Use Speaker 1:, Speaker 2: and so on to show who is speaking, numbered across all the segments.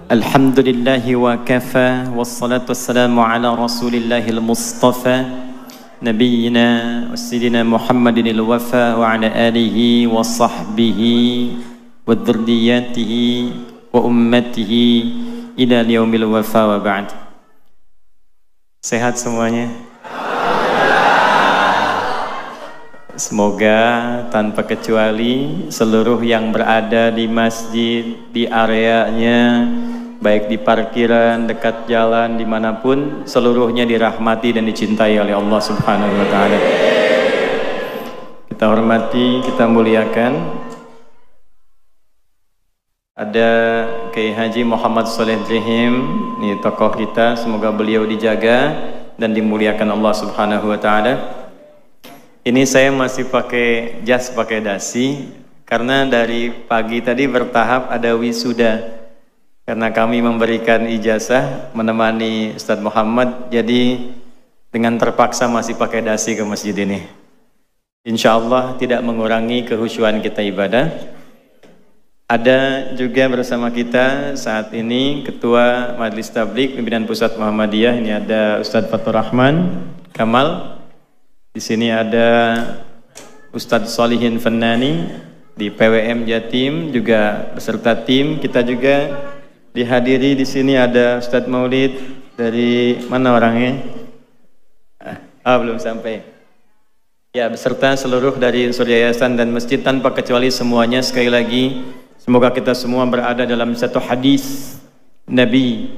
Speaker 1: Alhamdulillahi wa kafa wassalatu wassalamu ala rasulillahil mustafa nabiyyina wa sayyidina Muhammadinil wafa wa ala alihi wa sahbihi wa dzurriyyatihi wa ummatihi ila yaumil wafa wa ba'd. Sehat semuanya? Semoga tanpa kecuali seluruh yang berada di masjid, di areanya, baik di parkiran, dekat jalan, dimanapun, seluruhnya dirahmati dan dicintai oleh Allah Subhanahu wa Ta'ala. Kita hormati, kita muliakan. Ada Kiai Haji Muhammad Shaleh Jahim, ini tokoh kita, semoga beliau dijaga dan dimuliakan Allah Subhanahu wa Ta'ala. Ini saya masih pakai jas, pakai dasi, karena dari pagi tadi bertahap ada wisuda. Karena kami memberikan ijazah menemani Ustadz Muhammad, jadi dengan terpaksa masih pakai dasi ke masjid ini. Insya Allah tidak mengurangi kehusyuan kita ibadah. Ada juga bersama kita saat ini Ketua Majelis Tabligh Pimpinan Pusat Muhammadiyah. Ini ada Ustadz Fatur Rahman Kamal. Di sini ada Ustadz Solihin Fannani di PWM Jatim juga beserta tim. Kita juga dihadiri di sini ada Ustadz Maulid dari mana orangnya? Belum sampai. Ya, beserta seluruh dari unsur yayasan dan masjid tanpa kecuali semuanya. Sekali lagi, semoga kita semua berada dalam satu hadis Nabi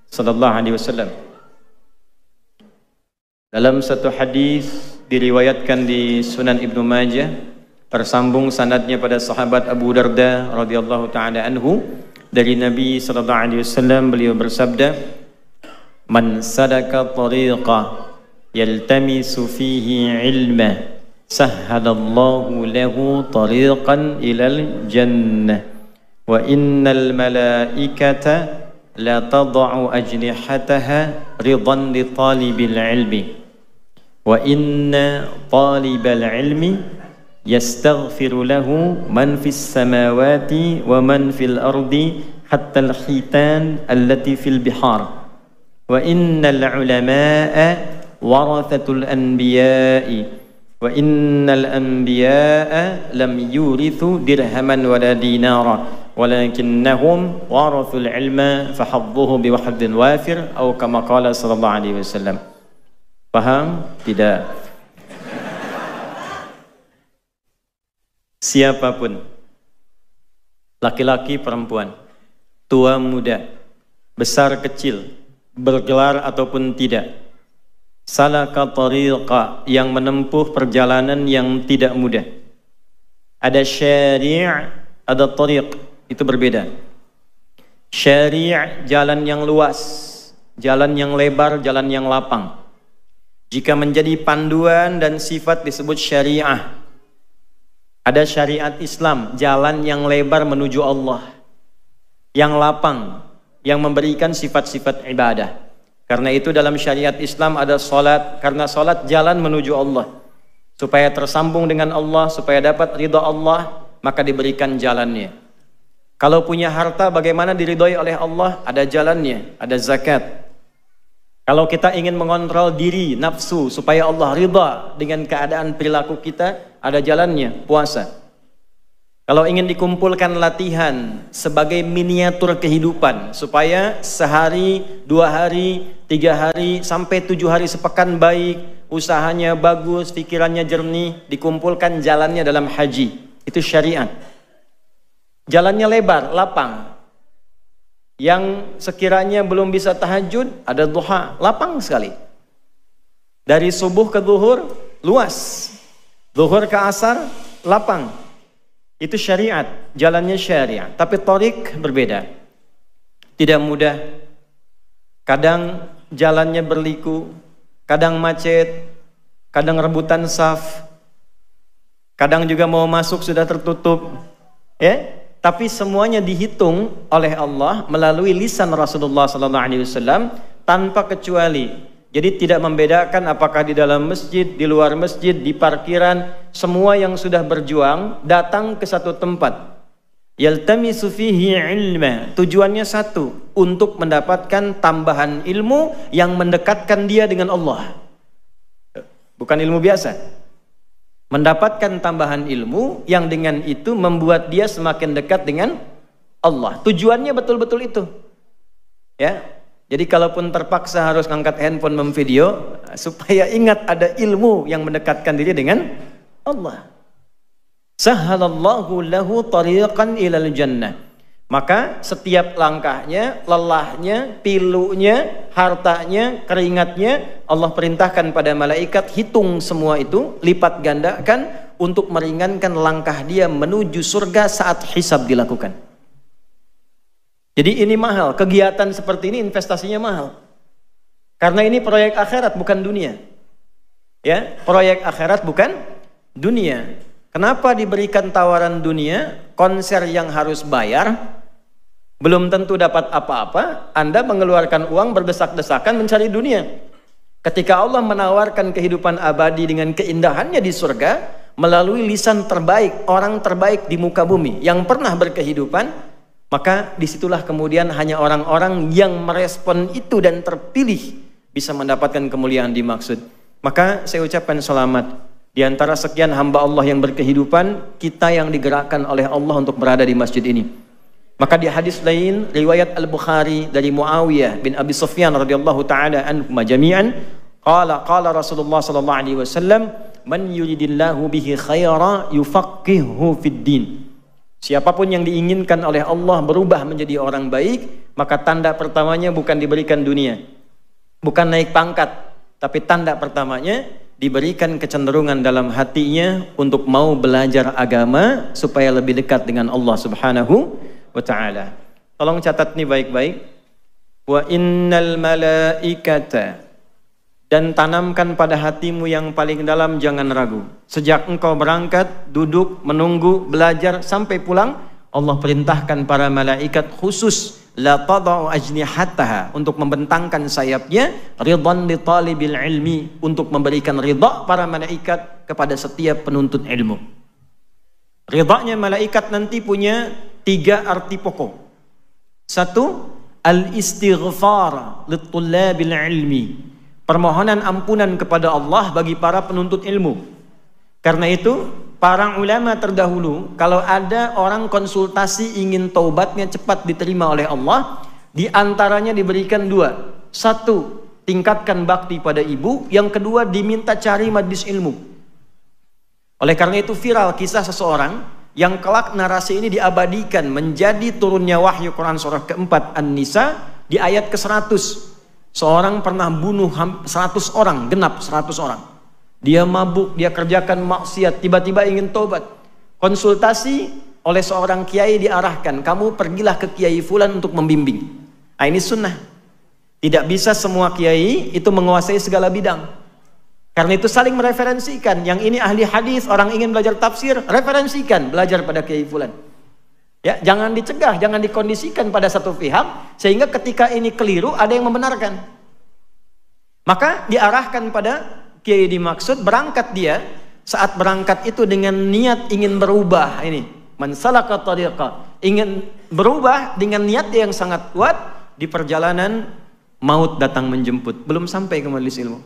Speaker 1: sallallahu alaihi wasallam. Dalam satu hadis diriwayatkan di Sunan Ibnu Majah, tersambung sanadnya pada sahabat Abu Darda radhiyallahu taala anhu, dari Nabi sallallahu alaihi wasallam, beliau bersabda, "Man sadaka tariqa yaltamisu fihi ilma, sahhalallahu lahu tariqan ilal jannah, wa innal malaikata la tad'u ajnihataha ridan li talibil ilmi. Wa inna talibal ilmi yastaghfiru lahu man fis samawati wa man fil ardi hatta al-khitan allati fil bihar. Wa innal ulama'a warathatul anbiya'i wa innal anbiya'a lam yurithu dirhaman wala dinara walakinnahum warathul ilma fahadduhu biwahadin wafir atau kama qala sallallahu alaihi wasallam." Paham? Tidak. Siapapun, laki-laki perempuan, tua muda, besar kecil, bergelar ataupun tidak, salaka tariqa, yang menempuh perjalanan yang tidak mudah. Ada syari', ada tariq, itu berbeda. Syari' jalan yang luas, jalan yang lebar, jalan yang lapang. Jika menjadi panduan dan sifat disebut syariah. Ada syariat Islam, jalan yang lebar menuju Allah, yang lapang, yang memberikan sifat-sifat ibadah. Karena itu dalam syariat Islam ada salat, karena salat jalan menuju Allah. Supaya tersambung dengan Allah, supaya dapat ridha Allah, maka diberikan jalannya. Kalau punya harta, bagaimana diridhoi oleh Allah? Ada jalannya, ada zakat. Kalau kita ingin mengontrol diri, nafsu, supaya Allah ridha dengan keadaan perilaku kita, ada jalannya, puasa. Kalau ingin dikumpulkan latihan sebagai miniatur kehidupan, supaya sehari, 2 hari, 3 hari, sampai 7 hari sepekan baik, usahanya bagus, pikirannya jernih, dikumpulkan jalannya dalam haji. Itu syariat. Jalannya lebar, lapang. Yang sekiranya belum bisa tahajud, ada duha, lapang sekali. Dari subuh ke zuhur, luas. Zuhur ke asar, lapang. Itu syariat, jalannya syariat. Tapi tariq berbeda. Tidak mudah. Kadang jalannya berliku, kadang macet, kadang rebutan saf, kadang juga mau masuk sudah tertutup. Ya? Tapi semuanya dihitung oleh Allah melalui lisan Rasulullah SAW tanpa kecuali. Jadi tidak membedakan apakah di dalam masjid, di luar masjid, di parkiran, semua yang sudah berjuang datang ke satu tempat. Yaltamisu fihi ilma. Tujuannya satu, untuk mendapatkan tambahan ilmu yang mendekatkan dia dengan Allah. Bukan ilmu biasa. Mendapatkan tambahan ilmu yang dengan itu membuat dia semakin dekat dengan Allah. Tujuannya betul-betul itu. Ya. Jadi kalaupun terpaksa harus ngangkat handphone memvideo, supaya ingat ada ilmu yang mendekatkan diri dengan Allah. Sahalallahu lahu tariqan ilal jannah. Maka setiap langkahnya, lelahnya, pilunya, hartanya, keringatnya, Allah perintahkan pada malaikat, hitung semua itu, lipat gandakan untuk meringankan langkah dia menuju surga saat hisab dilakukan. Jadi ini mahal, kegiatan seperti ini investasinya mahal. Karena ini proyek akhirat bukan dunia. Ya, proyek akhirat bukan dunia. Kenapa diberikan tawaran dunia, konser yang harus bayar, belum tentu dapat apa-apa, Anda mengeluarkan uang berdesak-desakan mencari dunia. Ketika Allah menawarkan kehidupan abadi dengan keindahannya di surga, melalui lisan terbaik, orang terbaik di muka bumi, yang pernah berkehidupan, maka disitulah kemudian hanya orang-orang yang merespon itu dan terpilih bisa mendapatkan kemuliaan dimaksud. Maka saya ucapkan selamat. Di antara sekian hamba Allah yang berkehidupan, kita yang digerakkan oleh Allah untuk berada di masjid ini. Maka di hadis lain, riwayat Al-Bukhari dari Muawiyah bin Abi Sufyan radhiyallahu taala anhum jami'an, qala Rasulullah sallallahu alaihi wasallam, man yuridillahu bihi khaira yufaqihuhu fid din. Siapapun yang diinginkan oleh Allah berubah menjadi orang baik, maka tanda pertamanya bukan diberikan dunia, bukan naik pangkat, tapi tanda pertamanya diberikan kecenderungan dalam hatinya untuk mau belajar agama supaya lebih dekat dengan Allah Subhanahu wa ta'ala. Tolong catat nih baik-baik. Wa innal malaikata, dan tanamkan pada hatimu yang paling dalam, jangan ragu. Sejak engkau berangkat, duduk, menunggu, belajar, sampai pulang, Allah perintahkan para malaikat khusus, la tada'u ajnihataha, untuk membentangkan sayapnya, ridhan li talibil ilmi, untuk memberikan ridha para malaikat kepada setiap penuntut ilmu. Ridhanya malaikat nanti punya 3 arti pokok. 1, al-istighfar li tullabil ilmi, permohonan ampunan kepada Allah bagi para penuntut ilmu. Karena itu, para ulama terdahulu, kalau ada orang konsultasi ingin taubatnya cepat diterima oleh Allah, di antaranya diberikan 2. 1, tingkatkan bakti pada ibu. Yang kedua, diminta cari majlis ilmu. Oleh karena itu viral kisah seseorang yang kelak narasi ini diabadikan menjadi turunnya wahyu Quran surah keempat An-Nisa di ayat ke-100. Seorang pernah bunuh 100 orang, genap 100 orang. Dia mabuk, dia kerjakan maksiat, tiba-tiba ingin tobat. Konsultasi oleh seorang kiai diarahkan, kamu pergilah ke kiai fulan untuk membimbing. Nah, ini sunnah. Tidak bisa semua kiai itu menguasai segala bidang. Karena itu saling mereferensikan. Yang ini ahli hadis, orang ingin belajar tafsir, referensikan, belajar pada kiai fulan. Ya, jangan dicegah, jangan dikondisikan pada satu pihak sehingga ketika ini keliru ada yang membenarkan. Maka diarahkan pada kiai dimaksud, berangkat dia, saat berangkat itu dengan niat ingin berubah. Ini man salaka tariqa, ingin berubah dengan niat yang sangat kuat. Di perjalanan maut datang menjemput, belum sampai ke majelis ilmu.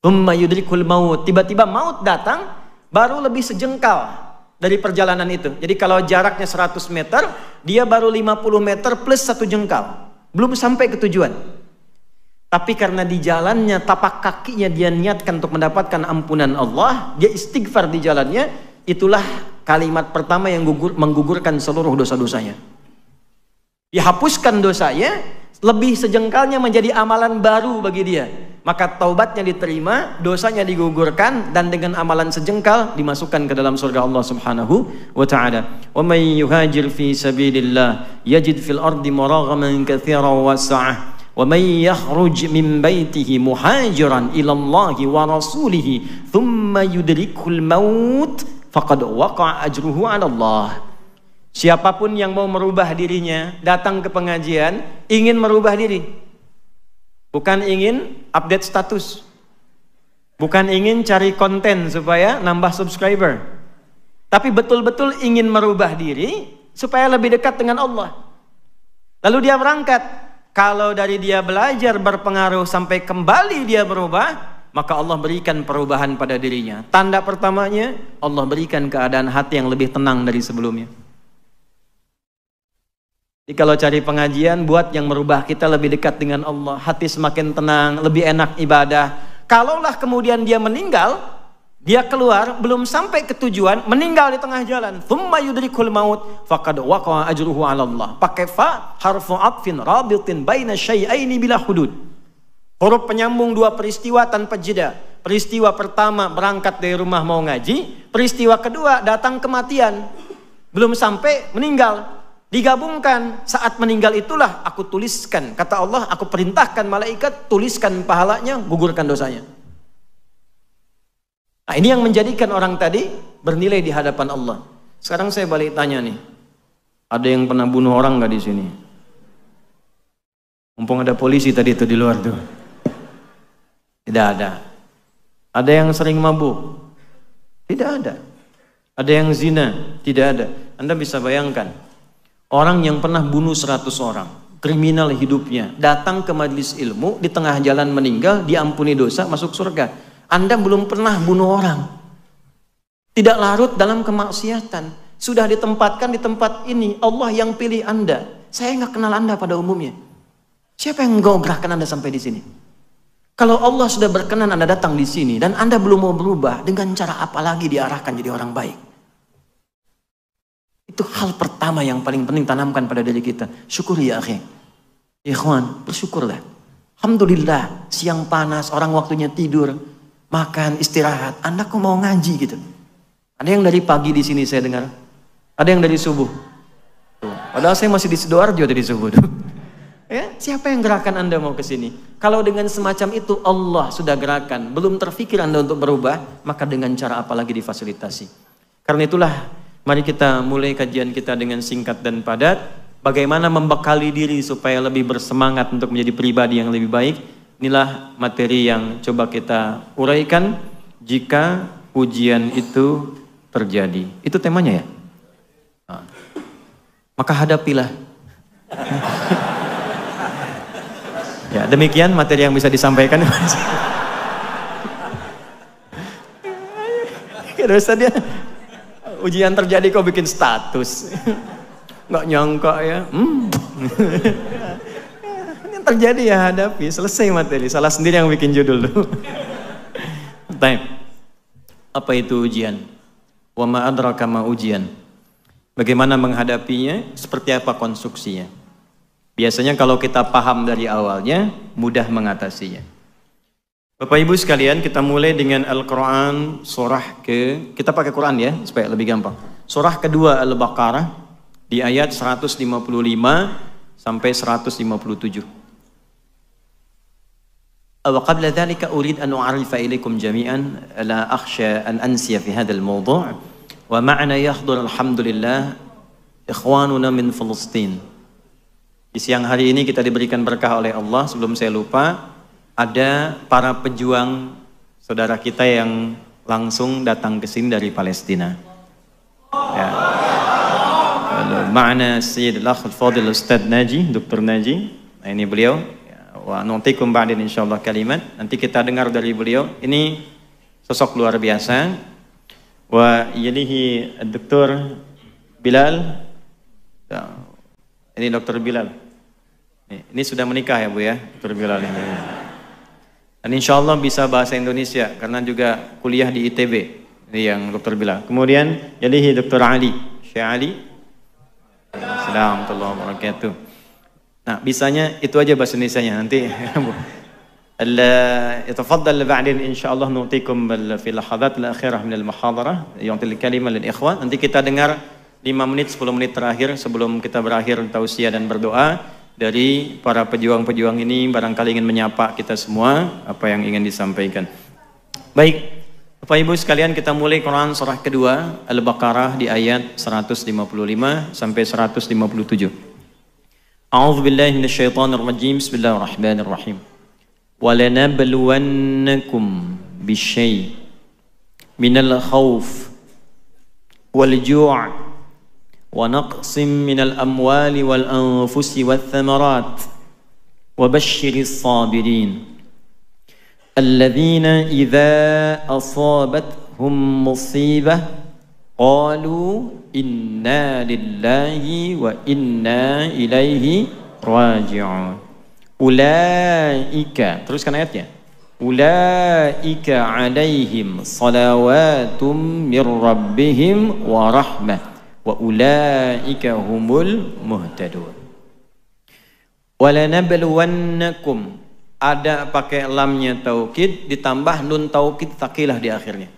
Speaker 1: Umma yudrikul maut, tiba-tiba maut datang, baru lebih sejengkal dari perjalanan itu. Jadi kalau jaraknya 100 meter, dia baru 50 meter plus 1 jengkal. Belum sampai ke tujuan. Tapi karena di jalannya, tapak kakinya dia niatkan untuk mendapatkan ampunan Allah, dia istighfar di jalannya, itulah kalimat pertama yang menggugurkan seluruh dosa-dosanya. Dihapuskan dosanya, lebih sejengkalnya menjadi amalan baru bagi dia. Maka taubatnya diterima, dosanya digugurkan, dan dengan amalan sejengkal dimasukkan ke dalam surga Allah Subhanahu wa ta'ala. Wa may yuhajir fi sabilillah yajid fil ardi maraghaman katsiran wa sa'ah. Wa may yakhruj min baitihi muhajiran ila Allah wa rasulih thumma yudrikul maut faqad waqa'a ajruhu 'ala Allah. Siapapun yang mau merubah dirinya, datang ke pengajian, ingin merubah diri. Bukan ingin update status. Bukan ingin cari konten supaya nambah subscriber. Tapi betul-betul ingin merubah diri, supaya lebih dekat dengan Allah. Lalu dia berangkat. Kalau dari dia belajar berpengaruh sampai kembali dia berubah, maka Allah berikan perubahan pada dirinya. Tanda pertamanya, Allah berikan keadaan hati yang lebih tenang dari sebelumnya. Jadi kalau cari pengajian, buat yang merubah kita lebih dekat dengan Allah. Hati semakin tenang, lebih enak ibadah. Kalaulah kemudian dia meninggal, dia keluar, belum sampai ke tujuan, meninggal di tengah jalan. Thumma yudrikul maut, faqad waqa'a ajruhu 'ala Allah. Pakai fa, harfu atfin rabitin baina syai'aini bila hudud. Huruf penyambung dua peristiwa tanpa jeda. Peristiwa pertama berangkat dari rumah mau ngaji, peristiwa kedua datang kematian. Belum sampai meninggal. Digabungkan, saat meninggal itulah aku tuliskan, kata Allah, aku perintahkan malaikat tuliskan pahalanya, gugurkan dosanya. Nah, ini yang menjadikan orang tadi bernilai di hadapan Allah. Sekarang saya balik tanya nih, ada yang pernah bunuh orang nggak di sini? Mumpung ada polisi tadi itu di luar tuh. Tidak ada. Ada yang sering mabuk? Tidak ada. Ada yang zina? Tidak ada. Anda bisa bayangkan. Orang yang pernah bunuh 100 orang, kriminal hidupnya, datang ke majelis ilmu, di tengah jalan meninggal, diampuni dosa, masuk surga. Anda belum pernah bunuh orang. Tidak larut dalam kemaksiatan. Sudah ditempatkan di tempat ini, Allah yang pilih Anda. Saya nggak kenal Anda pada umumnya. Siapa yang gerakkan Anda sampai di sini? Kalau Allah sudah berkenan Anda datang di sini, dan Anda belum mau berubah, dengan cara apa lagi diarahkan jadi orang baik? Itu hal pertama yang paling penting tanamkan pada diri kita. Syukuri ya akhi. Ikhwan, bersyukurlah. Alhamdulillah, siang panas, orang waktunya tidur, makan, istirahat. Anda kok mau ngaji gitu? Ada yang dari pagi di sini saya dengar. Ada yang dari subuh. Tuh. Padahal saya masih di Sidoarjo dari subuh. Tuh. Ya, siapa yang gerakan Anda mau ke sini? Kalau dengan semacam itu Allah sudah gerakan, belum terfikir Anda untuk berubah, maka dengan cara apa lagi difasilitasi? Karena itulah, mari kita mulai kajian kita dengan singkat dan padat. Bagaimana membekali diri supaya lebih bersemangat untuk menjadi pribadi yang lebih baik. Inilah materi yang coba kita uraikan jika ujian itu terjadi. Itu temanya ya? Nah, maka hadapilah. Ya, demikian materi yang bisa disampaikan. Terus tadi ujian terjadi kok bikin status. Nggak nyangka ya. Ini terjadi ya, hadapi. Selesai materi. Salah sendiri yang bikin judul tuh. Apa itu ujian? Wa ma adraka ma ujian. Bagaimana menghadapinya? Seperti apa konstruksinya? Biasanya kalau kita paham dari awalnya, mudah mengatasinya. Bapak Ibu sekalian, kita mulai dengan Al-Quran surah kita pakai Quran ya, supaya lebih gampang. Surah kedua Al-Baqarah di ayat 155 sampai 157. Wa qabla dhalika urid an u'arifa ilaikum jami'an la akhsha an ansiya fi hadzal mawdu' wa ma'ana yahdhur alhamdulillah ikhwanuna min Filistin. Di siang hari ini kita diberikan berkah oleh Allah. Sebelum saya lupa, ada para pejuang saudara kita yang langsung datang ke sini dari Palestina. Ya. Ma'ana Sayyid al-Akh al-Fadil Ustaz Naji, Dr. Naji. Nah, ini beliau. Wa nuntikum ba'din insyaallah kalimat. Nanti kita dengar dari beliau. Ini sosok luar biasa. Wa yalihi Dr. Bilal. Ini Dr. Bilal. Ini sudah menikah ya Bu ya, Dr. Bilal ini. Dan insya Allah bisa bahasa Indonesia karena juga kuliah di ITB. Ini yang Dr. Bilal. Kemudian yalihi Dr. Ali, Syekh Ali. Assalamualaikum warahmatullahi wabarakatuh. Nah, bisanya itu aja bahasa Indonesianya nanti. يتفضل بعدين إن شاء الله نعطيكم في اللحظات الأخيرة من المحاضرة يعطي الكلمة للإخوان. Nanti kita dengar 5 menit 10 menit terakhir sebelum kita berakhir tausiah dan berdoa dari para pejuang-pejuang ini, barangkali ingin menyapa kita semua apa yang ingin disampaikan. Baik, Bapak Ibu sekalian, kita mulai Quran surah kedua Al-Baqarah di ayat 155 sampai 157. A'udzu billahi minasyaitonir rajim. Bismillahirrahmanirrahim. وَلَنَبْلُوَنَّكُمْ بِشَيْءٍ مِنَ الْخَوْفِ وَالْجُوعِ ونقص من الأموال والأنفس والثمرات وبشر الصابرين الذين إذا أصابتهم مصيبة قالوا إنا لله وإنا إليه راجعون أولئك teruskan ayatnya أولئك عليهم صلوات من ربهم ورحمة وأولئك هم المهتدون وَلَنَبْلُوَنَّكُمْ ada pakai lamnya taukid ditambah nun taukid tsaqilah di akhirnya.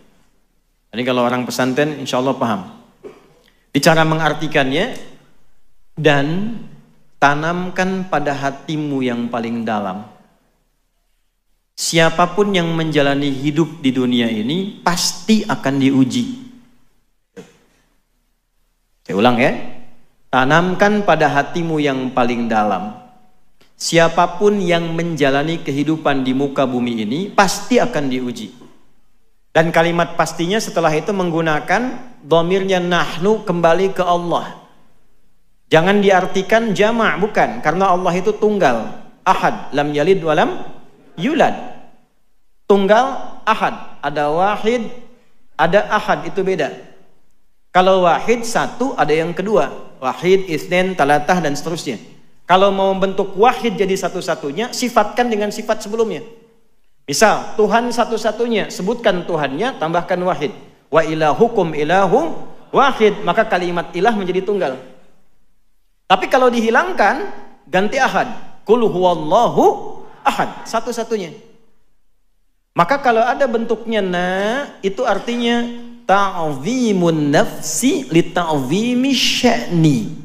Speaker 1: Jadi kalau orang pesantren insya Allah paham. Bicara mengartikannya, dan tanamkan pada hatimu yang paling dalam. Siapapun yang menjalani hidup di dunia ini pasti akan diuji. Saya ulang ya. Tanamkan pada hatimu yang paling dalam. Siapapun yang menjalani kehidupan di muka bumi ini pasti akan diuji. Dan kalimat pastinya setelah itu menggunakan dhamirnya nahnu kembali ke Allah. Jangan diartikan jama', bukan, karena Allah itu tunggal, ahad, lam yalid walam yulad. Tunggal, ahad, ada wahid, ada ahad, itu beda. Kalau wahid satu, ada yang kedua, wahid, isnin, talatah dan seterusnya. Kalau mau membentuk wahid jadi satu-satunya, sifatkan dengan sifat sebelumnya. Misal, Tuhan satu-satunya, sebutkan Tuhannya, tambahkan wahid. Wa ilahukum ilahu wahid, maka kalimat ilah menjadi tunggal. Tapi kalau dihilangkan, ganti ahad. Qul huwallahu ahad, satu-satunya. Maka kalau ada bentuknya na, itu artinya ta'zimun nafsi li ta'zimi sya'ni.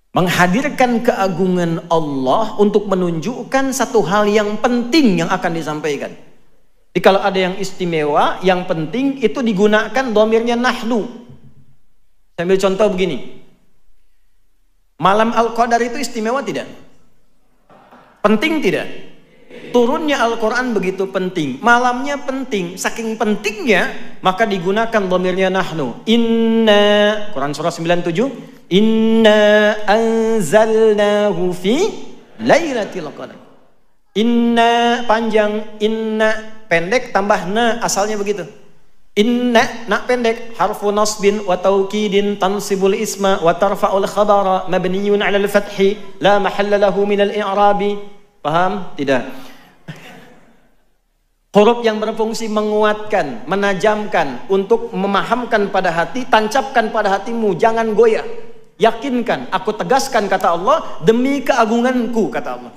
Speaker 1: Menghadirkan keagungan Allah untuk menunjukkan satu hal yang penting yang akan disampaikan. Jadi kalau ada yang istimewa, yang penting itu digunakan dhamirnya nahnu. Saya ambil contoh begini. Malam Al-Qadar itu istimewa tidak? Penting tidak? Turunnya Al-Quran begitu penting. Malamnya penting. Saking pentingnya, maka digunakan dhamirnya nahnu. Inna, Quran surah 97. Inna anzalnahu fi lailatul qadar. Inna panjang, inna pendek tambah na, asalnya begitu. Inna na pendek, harfu nasbin wa taukidin tansibul isma wa tarfa'ul khabara mabniyun 'ala al-fathi la mahalla lahu min al-i'rabi. Paham? Tidak. Huruf yang berfungsi menguatkan, menajamkan, untuk memahamkan pada hati, tancapkan pada hatimu, jangan goyah. Yakinkan, aku tegaskan kata Allah, demi keagunganku kata Allah.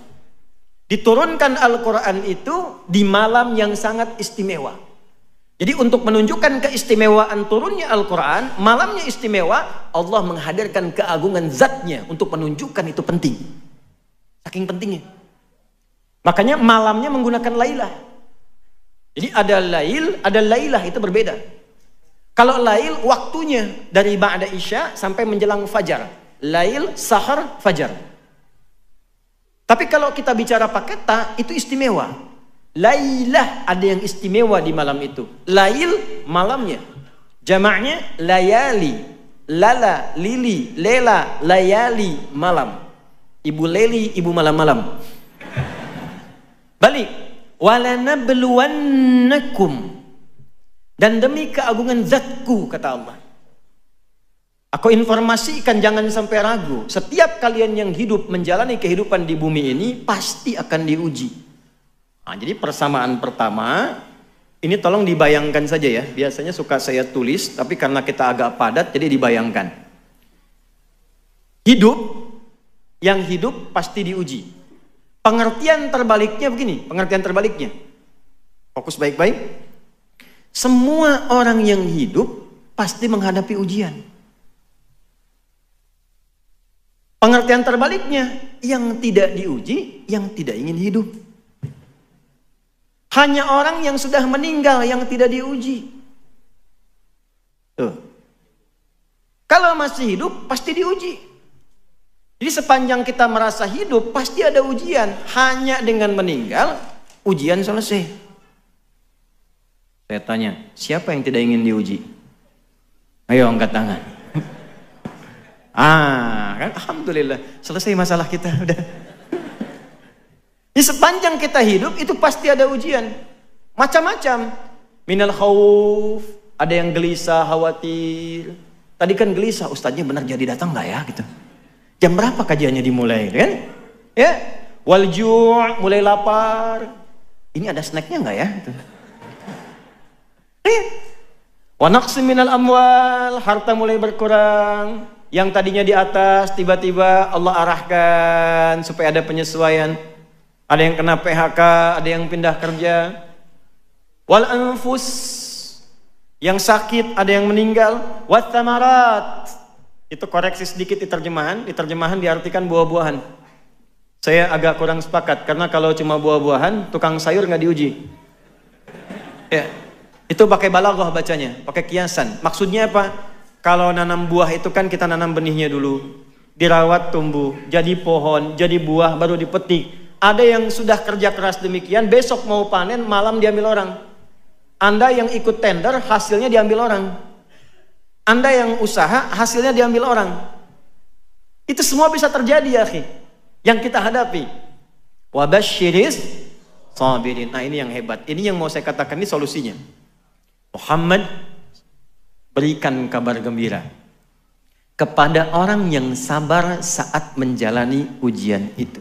Speaker 1: Diturunkan Al-Quran itu di malam yang sangat istimewa. Jadi untuk menunjukkan keistimewaan turunnya Al-Quran, malamnya istimewa, Allah menghadirkan keagungan zatnya untuk menunjukkan itu penting. Saking pentingnya. Makanya malamnya menggunakan lailah. Jadi ada lail, ada lailah, itu berbeda. Kalau lail waktunya dari ba'da isya sampai menjelang fajar. Lail, sahar, fajar. Tapi kalau kita bicara pakai ta, itu istimewa. Lailah, ada yang istimewa di malam itu. Lail, malamnya. Jamaknya layali. Lala, lili, lela, layali, malam. Ibu leli, ibu malam-malam. Balik. Walanabluwannakum. Dan demi keagungan zatku, kata Allah. Aku informasikan, jangan sampai ragu. Setiap kalian yang hidup menjalani kehidupan di bumi ini pasti akan diuji. Nah, jadi persamaan pertama, ini tolong dibayangkan saja ya. Biasanya suka saya tulis, tapi karena kita agak padat, jadi dibayangkan. Hidup, yang hidup pasti diuji. Pengertian terbaliknya begini, pengertian terbaliknya. Fokus baik-baik. Semua orang yang hidup pasti menghadapi ujian. Pengertian terbaliknya, yang tidak diuji, yang tidak ingin hidup. Hanya orang yang sudah meninggal yang tidak diuji. Tuh. Kalau masih hidup, pasti diuji. Jadi sepanjang kita merasa hidup, pasti ada ujian. Hanya dengan meninggal, ujian selesai. Saya tanya, siapa yang tidak ingin diuji? Ayo angkat tangan. Kan alhamdulillah selesai masalah kita udah. Di sepanjang kita hidup itu pasti ada ujian. Macam-macam. Minal khauf, ada yang gelisah, khawatir. Tadi kan gelisah, ustadznya benar jadi datang nggak ya gitu. Jam berapa kajiannya dimulai kan? Ya. Wal ju', mulai lapar. Ini ada snacknya nggak ya? Gitu. Wa naqsim minal amwal, harta mulai berkurang. Yang tadinya di atas tiba-tiba Allah arahkan supaya ada penyesuaian. Ada yang kena PHK, ada yang pindah kerja. Wal anfus, yang sakit, ada yang meninggal. Wat thamarat, itu koreksi sedikit di terjemahan. Di terjemahan diartikan buah-buahan. Saya agak kurang sepakat karena kalau cuma buah-buahan, tukang sayur nggak diuji. Ya, itu pakai balaghah bacanya, pakai kiasan. Maksudnya apa? Kalau nanam buah itu kan kita nanam benihnya dulu, dirawat tumbuh, jadi pohon, jadi buah, baru dipetik. Ada yang sudah kerja keras demikian, besok mau panen, malam diambil orang. Anda yang ikut tender, hasilnya diambil orang. Anda yang usaha, hasilnya diambil orang. Itu semua bisa terjadi ya akhi. Yang kita hadapi. Wabasyiris sabirin. Nah ini yang hebat. Ini yang mau saya katakan, ini solusinya. Muhammad, berikan kabar gembira kepada orang yang sabar saat menjalani ujian itu.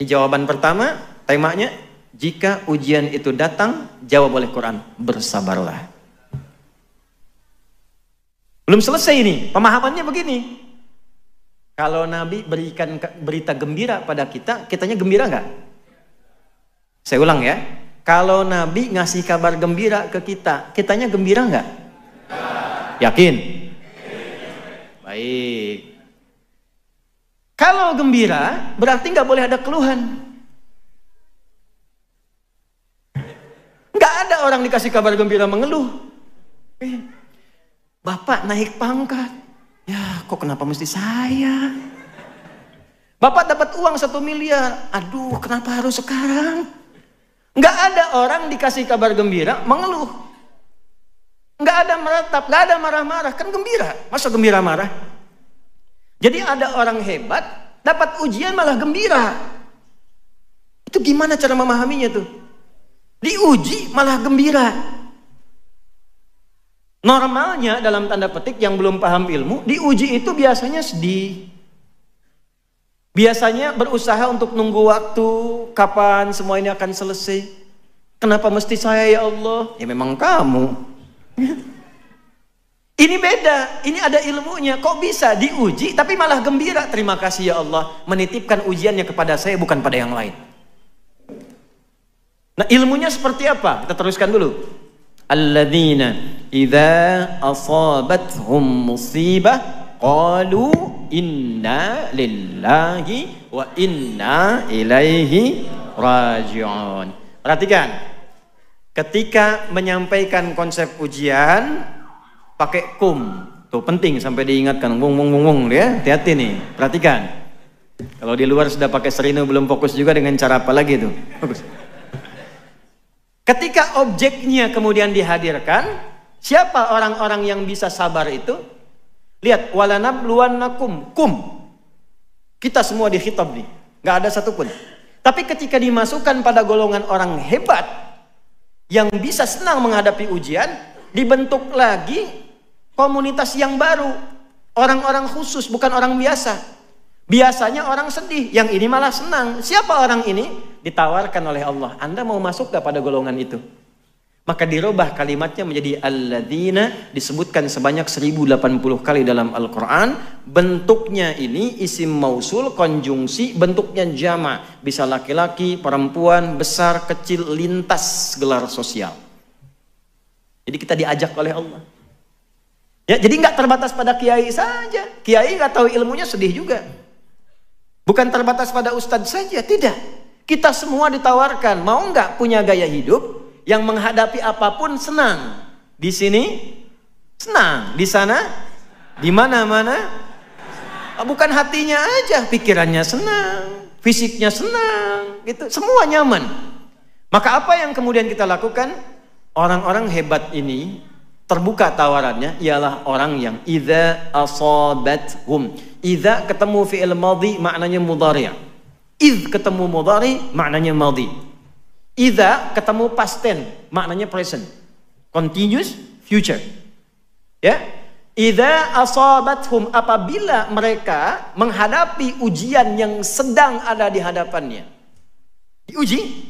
Speaker 1: Di jawaban pertama, temanya, jika ujian itu datang, jawab oleh Quran, bersabarlah. Belum selesai ini, pemahamannya begini. Kalau Nabi berikan berita gembira pada kita, kitanya gembira nggak? Saya ulang ya. Kalau Nabi ngasih kabar gembira ke kita, kitanya gembira nggak? Yakin? Baik. Kalau gembira, berarti nggak boleh ada keluhan. Nggak ada orang dikasih kabar gembira mengeluh. Bapak naik pangkat. Ya, kok kenapa mesti saya? Bapak dapat uang 1 miliar. Aduh, kenapa harus sekarang? Nggak ada orang dikasih kabar gembira mengeluh. Nggak ada meratap, nggak ada marah-marah. Kan gembira, masa gembira marah? Jadi ada orang hebat, dapat ujian malah gembira. Itu gimana cara memahaminya tuh? Diuji malah gembira. Normalnya dalam tanda petik yang belum paham ilmu, diuji itu biasanya sedih. Biasanya berusaha untuk nunggu waktu, kapan semua ini akan selesai. Kenapa mesti saya ya Allah? Ya memang kamu. Ini beda, ini ada ilmunya. Kok bisa diuji tapi malah gembira? Terima kasih ya Allah, menitipkan ujiannya kepada saya bukan pada yang lain. Nah ilmunya seperti apa? Kita teruskan dulu. Alladzina idza asabathum musibah qalu inna lillahi wa inna ilaihi raji'un. Perhatikan, ketika menyampaikan konsep ujian pakai kum, tuh penting sampai diingatkan, wung ya, hati-hati nih, perhatikan. Kalau di luar sudah pakai serino belum fokus juga dengan cara apa lagi tuh? Fokus. Ketika objeknya kemudian dihadirkan, siapa orang-orang yang bisa sabar itu? Lihat, walanabluwannakum, kum. Kita semua dikhitab nih, nggak ada satupun. Tapi ketika dimasukkan pada golongan orang hebat yang bisa senang menghadapi ujian, dibentuk lagi komunitas yang baru, orang-orang khusus, bukan orang biasa. Biasanya orang sedih, yang ini malah senang. Siapa orang ini? Ditawarkan oleh Allah. Anda mau masuk gak pada golongan itu? Maka dirubah kalimatnya menjadi alladzina, disebutkan sebanyak 1080 kali dalam Al-Quran. Bentuknya ini isim mausul, konjungsi, bentuknya jama. Bisa laki-laki, perempuan, besar, kecil, lintas gelar sosial. Jadi kita diajak oleh Allah. Ya, jadi nggak terbatas pada kiai saja. Kiai nggak tahu ilmunya sedih juga. Bukan terbatas pada ustadz saja, tidak. Kita semua ditawarkan, mau nggak punya gaya hidup yang menghadapi apapun senang. Di sini senang, di sana, di mana-mana. Bukan hatinya aja, pikirannya senang, fisiknya senang, gitu. Semua nyaman. Maka apa yang kemudian kita lakukan? Orang-orang hebat ini terbuka tawarannya ialah orang yang idza asabathum. Idza ketemu fi'il madhi maknanya mudhari'. Idz ketemu mudhari maknanya madhi. Idza ketemu past tense maknanya present. Continuous future. Ya. Idza asabathum, apabila mereka menghadapi ujian yang sedang ada di hadapannya. Diuji,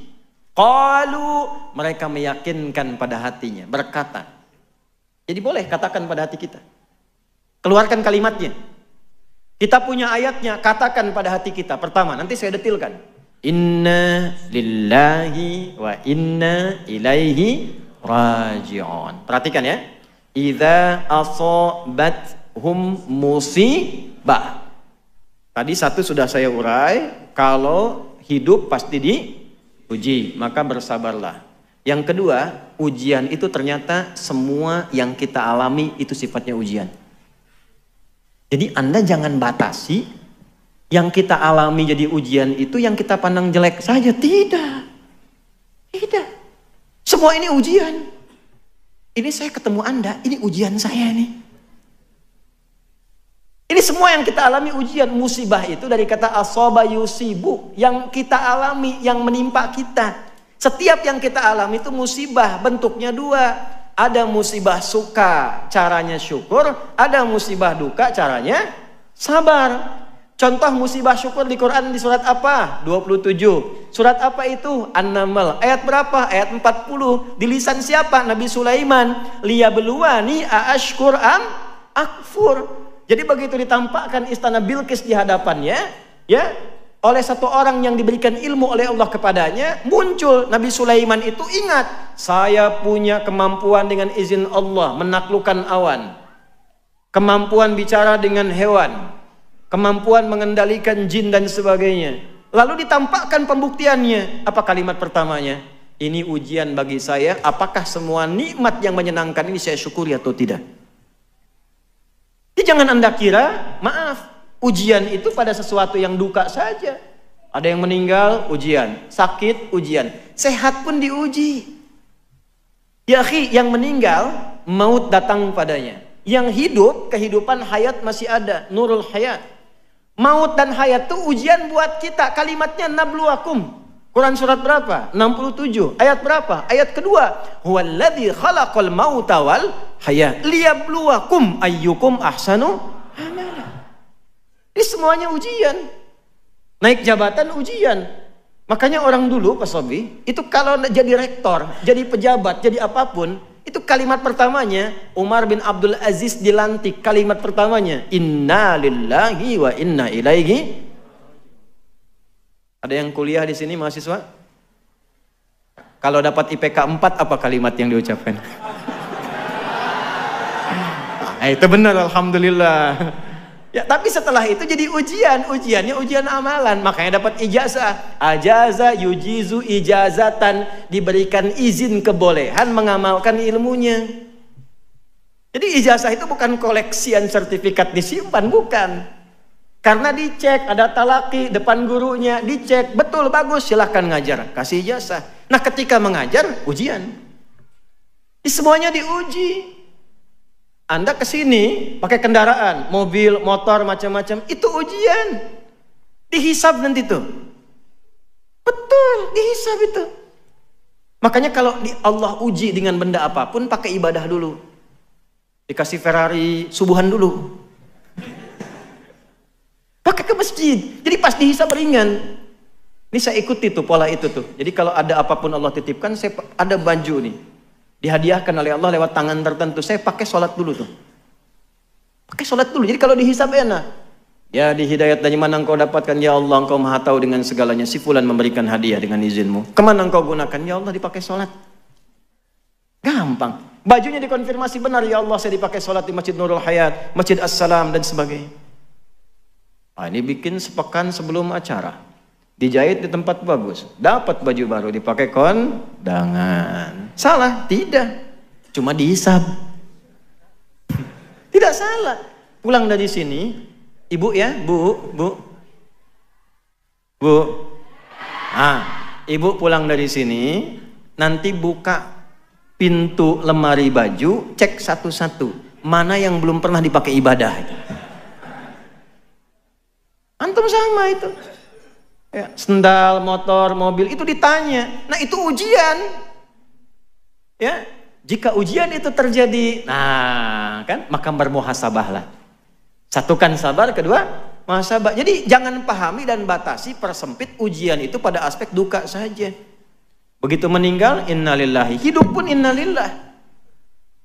Speaker 1: qalu, mereka meyakinkan pada hatinya, berkata. Jadi boleh katakan pada hati kita. Keluarkan kalimatnya. Kita punya ayatnya, katakan pada hati kita. Pertama, nanti saya detilkan. Inna lillahi wa inna ilaihi raji'un. Perhatikan ya. Idza asabathum musibah. Tadi satu sudah saya urai. Kalau hidup pasti diuji, maka bersabarlah. Yang kedua, ujian itu ternyata semua yang kita alami itu sifatnya ujian. Jadi Anda jangan batasi yang kita alami jadi ujian itu yang kita pandang jelek saja. Tidak. Tidak. Semua ini ujian. Ini saya ketemu Anda, ini ujian saya nih. Ini semua yang kita alami ujian. Musibah itu dari kata asaba yusibu, yang kita alami, yang menimpa kita. Setiap yang kita alami itu musibah, bentuknya dua. Ada musibah suka, caranya syukur. Ada musibah duka, caranya sabar. Contoh musibah syukur di Quran di surat apa? 27. Surat apa itu? An-Naml. Ayat berapa? Ayat 40. Di lisan siapa? Nabi Sulaiman. Liyabluwani aashkur am akfur. Jadi begitu ditampakkan istana Bilqis di hadapannya, ya, oleh satu orang yang diberikan ilmu oleh Allah kepadanya, muncul Nabi Sulaiman itu ingat, saya punya kemampuan dengan izin Allah menaklukkan awan, kemampuan bicara dengan hewan, kemampuan mengendalikan jin dan sebagainya. Lalu ditampakkan pembuktiannya. Apa kalimat pertamanya? Ini ujian bagi saya, apakah semua nikmat yang menyenangkan ini saya syukuri atau tidak? Jadi jangan Anda kira, maaf, ujian itu pada sesuatu yang duka saja. Ada yang meninggal, ujian. Sakit, ujian. Sehat pun diuji. Ya akhi, yang meninggal, maut datang padanya. Yang hidup, kehidupan hayat masih ada. Nurul hayat. Maut dan hayat itu ujian buat kita. Kalimatnya nabluwakum. Quran surat berapa? 67. Ayat berapa? Ayat kedua. Huwallazi khalaqal mauta wal hayat liyabluwakum ayyukum ahsanu amala. Ini semuanya ujian. Naik jabatan ujian. Makanya orang dulu Pak Sobi, itu kalau jadi rektor, jadi pejabat, jadi apapun, itu kalimat pertamanya, Umar bin Abdul Aziz dilantik, kalimat pertamanya, inna lillahi wa inna ilaihi. Ada yang kuliah di sini mahasiswa? Kalau dapat IPK 4 apa kalimat yang diucapkan? Nah, itu benar, alhamdulillah. Ya, tapi setelah itu jadi ujian, ujiannya ujian amalan, makanya dapat ijazah. Ajaza yujizu ijazatan, diberikan izin kebolehan mengamalkan ilmunya. Jadi ijazah itu bukan koleksian sertifikat disimpan, bukan. Karena dicek, ada talaki depan gurunya, dicek, betul, bagus, silahkan ngajar, kasih ijazah. Nah ketika mengajar, ujian. Semuanya diuji. Anda kesini pakai kendaraan, mobil, motor, macam-macam, itu ujian. Dihisab nanti tuh. Betul, dihisab itu. Makanya kalau Allah uji dengan benda apapun, pakai ibadah dulu. Dikasih Ferrari, subuhan dulu. Pakai ke masjid. Jadi pas dihisab ringan. Ini saya ikuti tuh pola itu tuh. Jadi kalau ada apapun Allah titipkan, saya ada baju nih. Dihadiahkan oleh Allah lewat tangan tertentu. Saya pakai sholat dulu tuh. Pakai sholat dulu. Jadi kalau dihisab enak. Ya di hidayat dari mana engkau dapatkan? Ya Allah, engkau maha tahu dengan segalanya. Si fulan memberikan hadiah dengan izinmu. Kemana engkau gunakan? Ya Allah, dipakai sholat. Gampang. Bajunya dikonfirmasi benar. Ya Allah, saya dipakai sholat di Masjid Nurul Hayat, Masjid As-Salam dan sebagainya. Nah, ini bikin sepekan sebelum acara, dijahit di tempat bagus, dapat baju baru, dipakai kondangan. Salah? Tidak, cuma dihisab. Tidak salah. Pulang dari sini, ibu ya, bu. Nah, ibu pulang dari sini, nanti buka pintu lemari baju, cek satu-satu. Mana yang belum pernah dipakai ibadah itu. Antum sama itu. Ya, sendal, motor, mobil itu ditanya. Nah, itu ujian. Ya, jika ujian itu terjadi, nah kan, maka bermuhasabahlah. Satu kan sabar, kedua muhasabah. Jadi jangan pahami dan batasi persempit ujian itu pada aspek duka saja. Begitu meninggal, innalillahi. Hidup pun innalillah.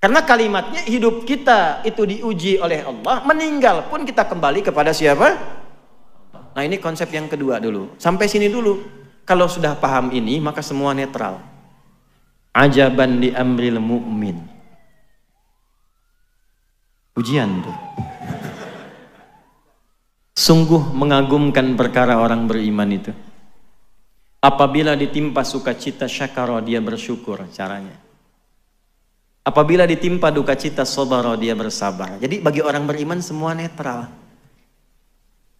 Speaker 1: Karena kalimatnya hidup kita itu diuji oleh Allah, meninggal pun kita kembali kepada siapa? Nah, ini konsep yang kedua dulu. Sampai sini dulu. Kalau sudah paham ini, maka semua netral. Ajaban li amril mu'min. Ujian tuh. Sungguh mengagumkan perkara orang beriman itu. Apabila ditimpa sukacita syakara, dia bersyukur caranya. Apabila ditimpa duka cita sabara, dia bersabar. Jadi bagi orang beriman semua netral.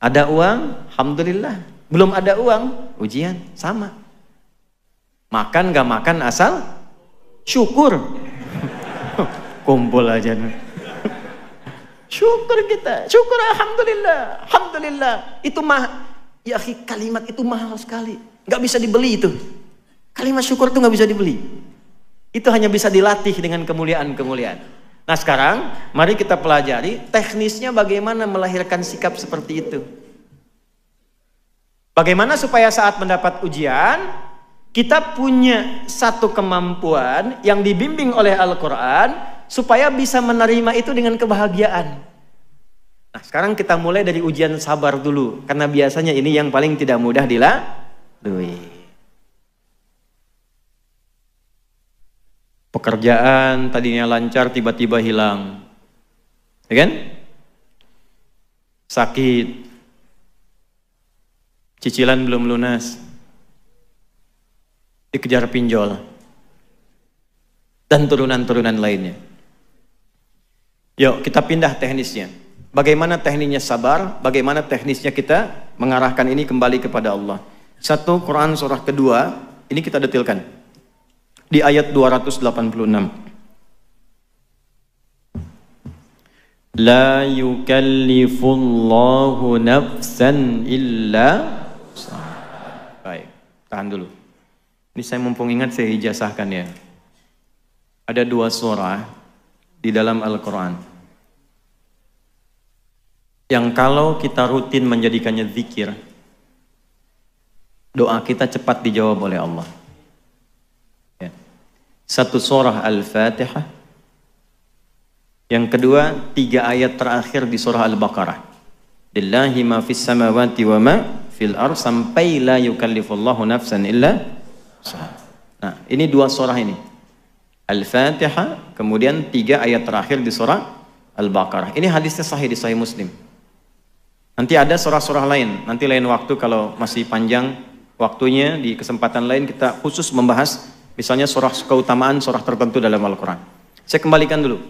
Speaker 1: Ada uang, alhamdulillah. Belum ada uang, ujian, sama. Makan gak makan asal syukur. Kumpul aja. Syukur kita, syukur alhamdulillah, alhamdulillah. Itu ya kalimat itu mahal sekali, gak bisa dibeli itu. Kalimat syukur itu gak bisa dibeli. Itu hanya bisa dilatih dengan kemuliaan-kemuliaan. Nah, sekarang mari kita pelajari teknisnya bagaimana melahirkan sikap seperti itu. Bagaimana supaya saat mendapat ujian kita punya satu kemampuan yang dibimbing oleh Al-Quran supaya bisa menerima itu dengan kebahagiaan. Nah, sekarang kita mulai dari ujian sabar dulu, karena biasanya ini yang paling tidak mudah dilalui. Pekerjaan tadinya lancar tiba-tiba hilang, ya kan? Sakit, cicilan belum lunas, dikejar pinjol, dan turunan-turunan lainnya. Yuk kita pindah teknisnya. Bagaimana teknisnya sabar, bagaimana teknisnya kita mengarahkan ini kembali kepada Allah. Satu, Quran surah kedua, ini kita detilkan. Di ayat 286. La yukallifullahu nafsan illa usaha. Baik, tahan dulu. Ini saya mumpung ingat saya ijazahkan ya. Ada dua surah di dalam Al-Quran yang kalau kita rutin menjadikannya zikir, doa kita cepat dijawab oleh Allah. Satu surah Al-Fatihah, yang kedua 3 ayat terakhir di surah Al-Baqarah. Lillahi ma fis samawati wa ma fil ardh, sampai la yukallifullahu nafsan illa usaha. Nah, ini dua surah ini. Al-Fatihah, kemudian 3 ayat terakhir di surah Al-Baqarah. Ini hadisnya sahih di Sahih Muslim. Nanti ada surah-surah lain, nanti lain waktu kalau masih panjang waktunya, di kesempatan lain kita khusus membahas misalnya surah keutamaan surah tertentu dalam Al-Quran. Saya kembalikan dulu.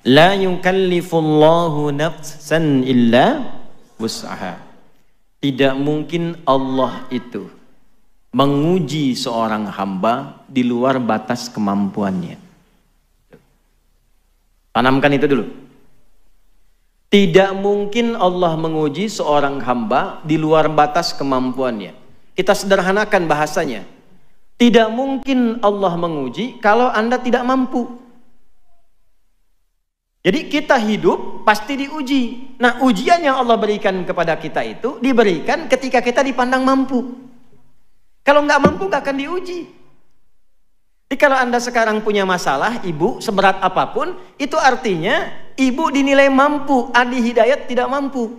Speaker 1: La yukallifullahu nafsan illa wus'aha. Tidak mungkin Allah itu menguji seorang hamba di luar batas kemampuannya. Tanamkan itu dulu. Tidak mungkin Allah menguji seorang hamba di luar batas kemampuannya. Kita sederhanakan bahasanya. Tidak mungkin Allah menguji kalau Anda tidak mampu. Jadi kita hidup pasti diuji. Nah, ujian yang Allah berikan kepada kita itu diberikan ketika kita dipandang mampu. Kalau nggak mampu nggak akan diuji. Jadi kalau Anda sekarang punya masalah, ibu seberat apapun, itu artinya ibu dinilai mampu, Adi Hidayat tidak mampu.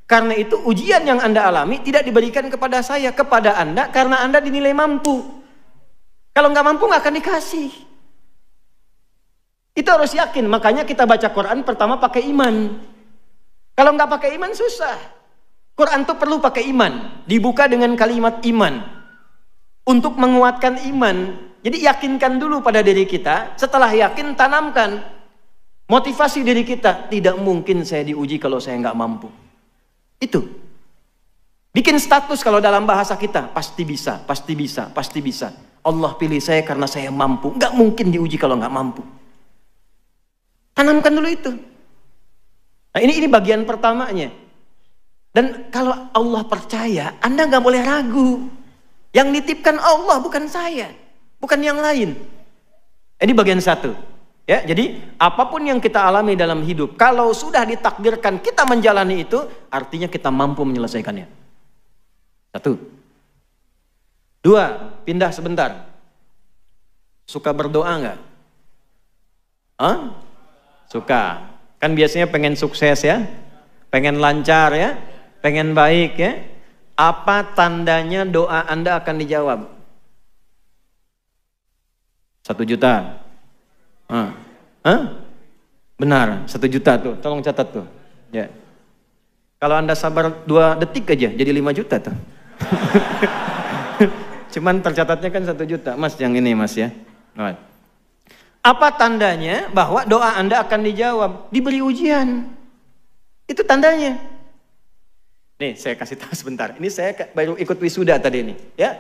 Speaker 1: Karena itu ujian yang Anda alami tidak diberikan kepada saya, kepada Anda karena Anda dinilai mampu. Kalau nggak mampu nggak akan dikasih. Itu harus yakin. Makanya kita baca Quran pertama pakai iman. Kalau nggak pakai iman susah. Quran tuh perlu pakai iman. Dibuka dengan kalimat iman. Untuk menguatkan iman. Jadi yakinkan dulu pada diri kita. Setelah yakin tanamkan. Motivasi diri kita. Tidak mungkin saya diuji kalau saya nggak mampu. Itu. Bikin status kalau dalam bahasa kita. Pasti bisa, pasti bisa, pasti bisa. Allah pilih saya karena saya mampu. Nggak mungkin diuji kalau nggak mampu. Tanamkan dulu itu. Nah ini bagian pertamanya. Dan kalau Allah percaya, Anda nggak boleh ragu. Yang nitipkan Allah bukan saya, bukan yang lain. Ini bagian satu. Ya, jadi apapun yang kita alami dalam hidup, kalau sudah ditakdirkan kita menjalani itu, artinya kita mampu menyelesaikannya. Satu. Dua, pindah sebentar. Suka berdoa nggak? Suka. Kan biasanya pengen sukses ya, pengen lancar ya, pengen baik ya. Apa tandanya doa Anda akan dijawab? 1 juta. Benar, 1 juta tuh. Tolong catat tuh. Ya. Kalau Anda sabar 2 detik aja, jadi 5 juta tuh. Cuman tercatatnya kan 1 juta. Mas yang ini mas ya. Apa tandanya bahwa doa Anda akan dijawab? Diberi ujian. Itu tandanya. Nih saya kasih tahu sebentar. Ini saya baru ikut wisuda tadi nih. Ya.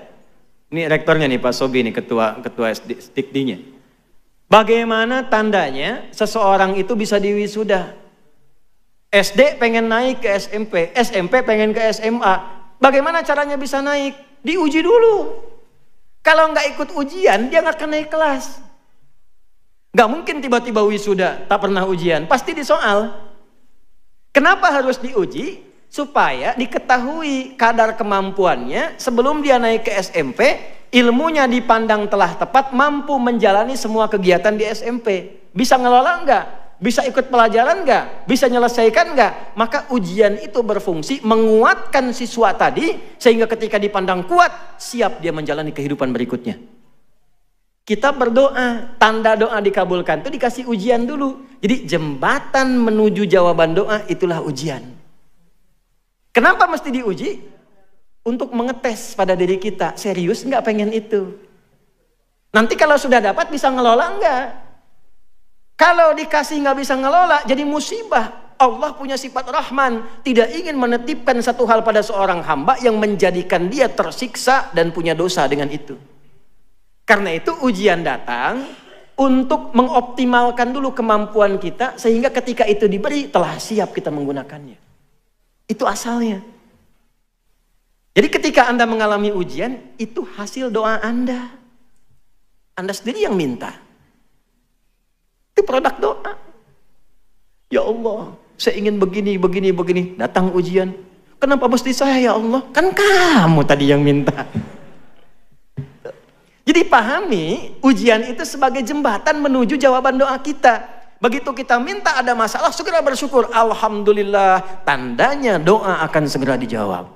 Speaker 1: Ini rektornya nih Pak Sobi nih, ketua SDIK-nya. Bagaimana tandanya seseorang itu bisa diwisuda? SD pengen naik ke SMP, SMP pengen ke SMA. Bagaimana caranya bisa naik? Diuji dulu. Kalau nggak ikut ujian, dia nggak akan naik kelas. Nggak mungkin tiba-tiba wisuda, tak pernah ujian. Pasti disoal. Kenapa harus diuji? Supaya diketahui kadar kemampuannya sebelum dia naik ke SMP, ilmunya dipandang telah tepat, mampu menjalani semua kegiatan di SMP. Bisa ngelola nggak? Bisa ikut pelajaran nggak? Bisa nyelesaikan nggak? Maka ujian itu berfungsi menguatkan siswa tadi sehingga ketika dipandang kuat, siap dia menjalani kehidupan berikutnya. Kita berdoa, tanda doa dikabulkan itu dikasih ujian dulu. Jadi jembatan menuju jawaban doa itulah ujian. Kenapa mesti diuji? Untuk mengetes pada diri kita, serius nggak pengen itu? Nanti kalau sudah dapat bisa ngelola nggak? Kalau dikasih nggak bisa ngelola, jadi musibah. Allah punya sifat Rahman, tidak ingin menetipkan satu hal pada seorang hamba yang menjadikan dia tersiksa dan punya dosa dengan itu. Karena itu ujian datang untuk mengoptimalkan dulu kemampuan kita, sehingga ketika itu diberi, telah siap kita menggunakannya. Itu asalnya. Jadi ketika Anda mengalami ujian, itu hasil doa Anda. Anda sendiri yang minta. Itu produk doa. Ya Allah, saya ingin begini, begini, begini. Datang ujian. Kenapa mesti saya ya Allah? Kan kamu tadi yang minta. Jadi pahami, ujian itu sebagai jembatan menuju jawaban doa kita. Begitu kita minta ada masalah, segera bersyukur. Alhamdulillah, tandanya doa akan segera dijawab.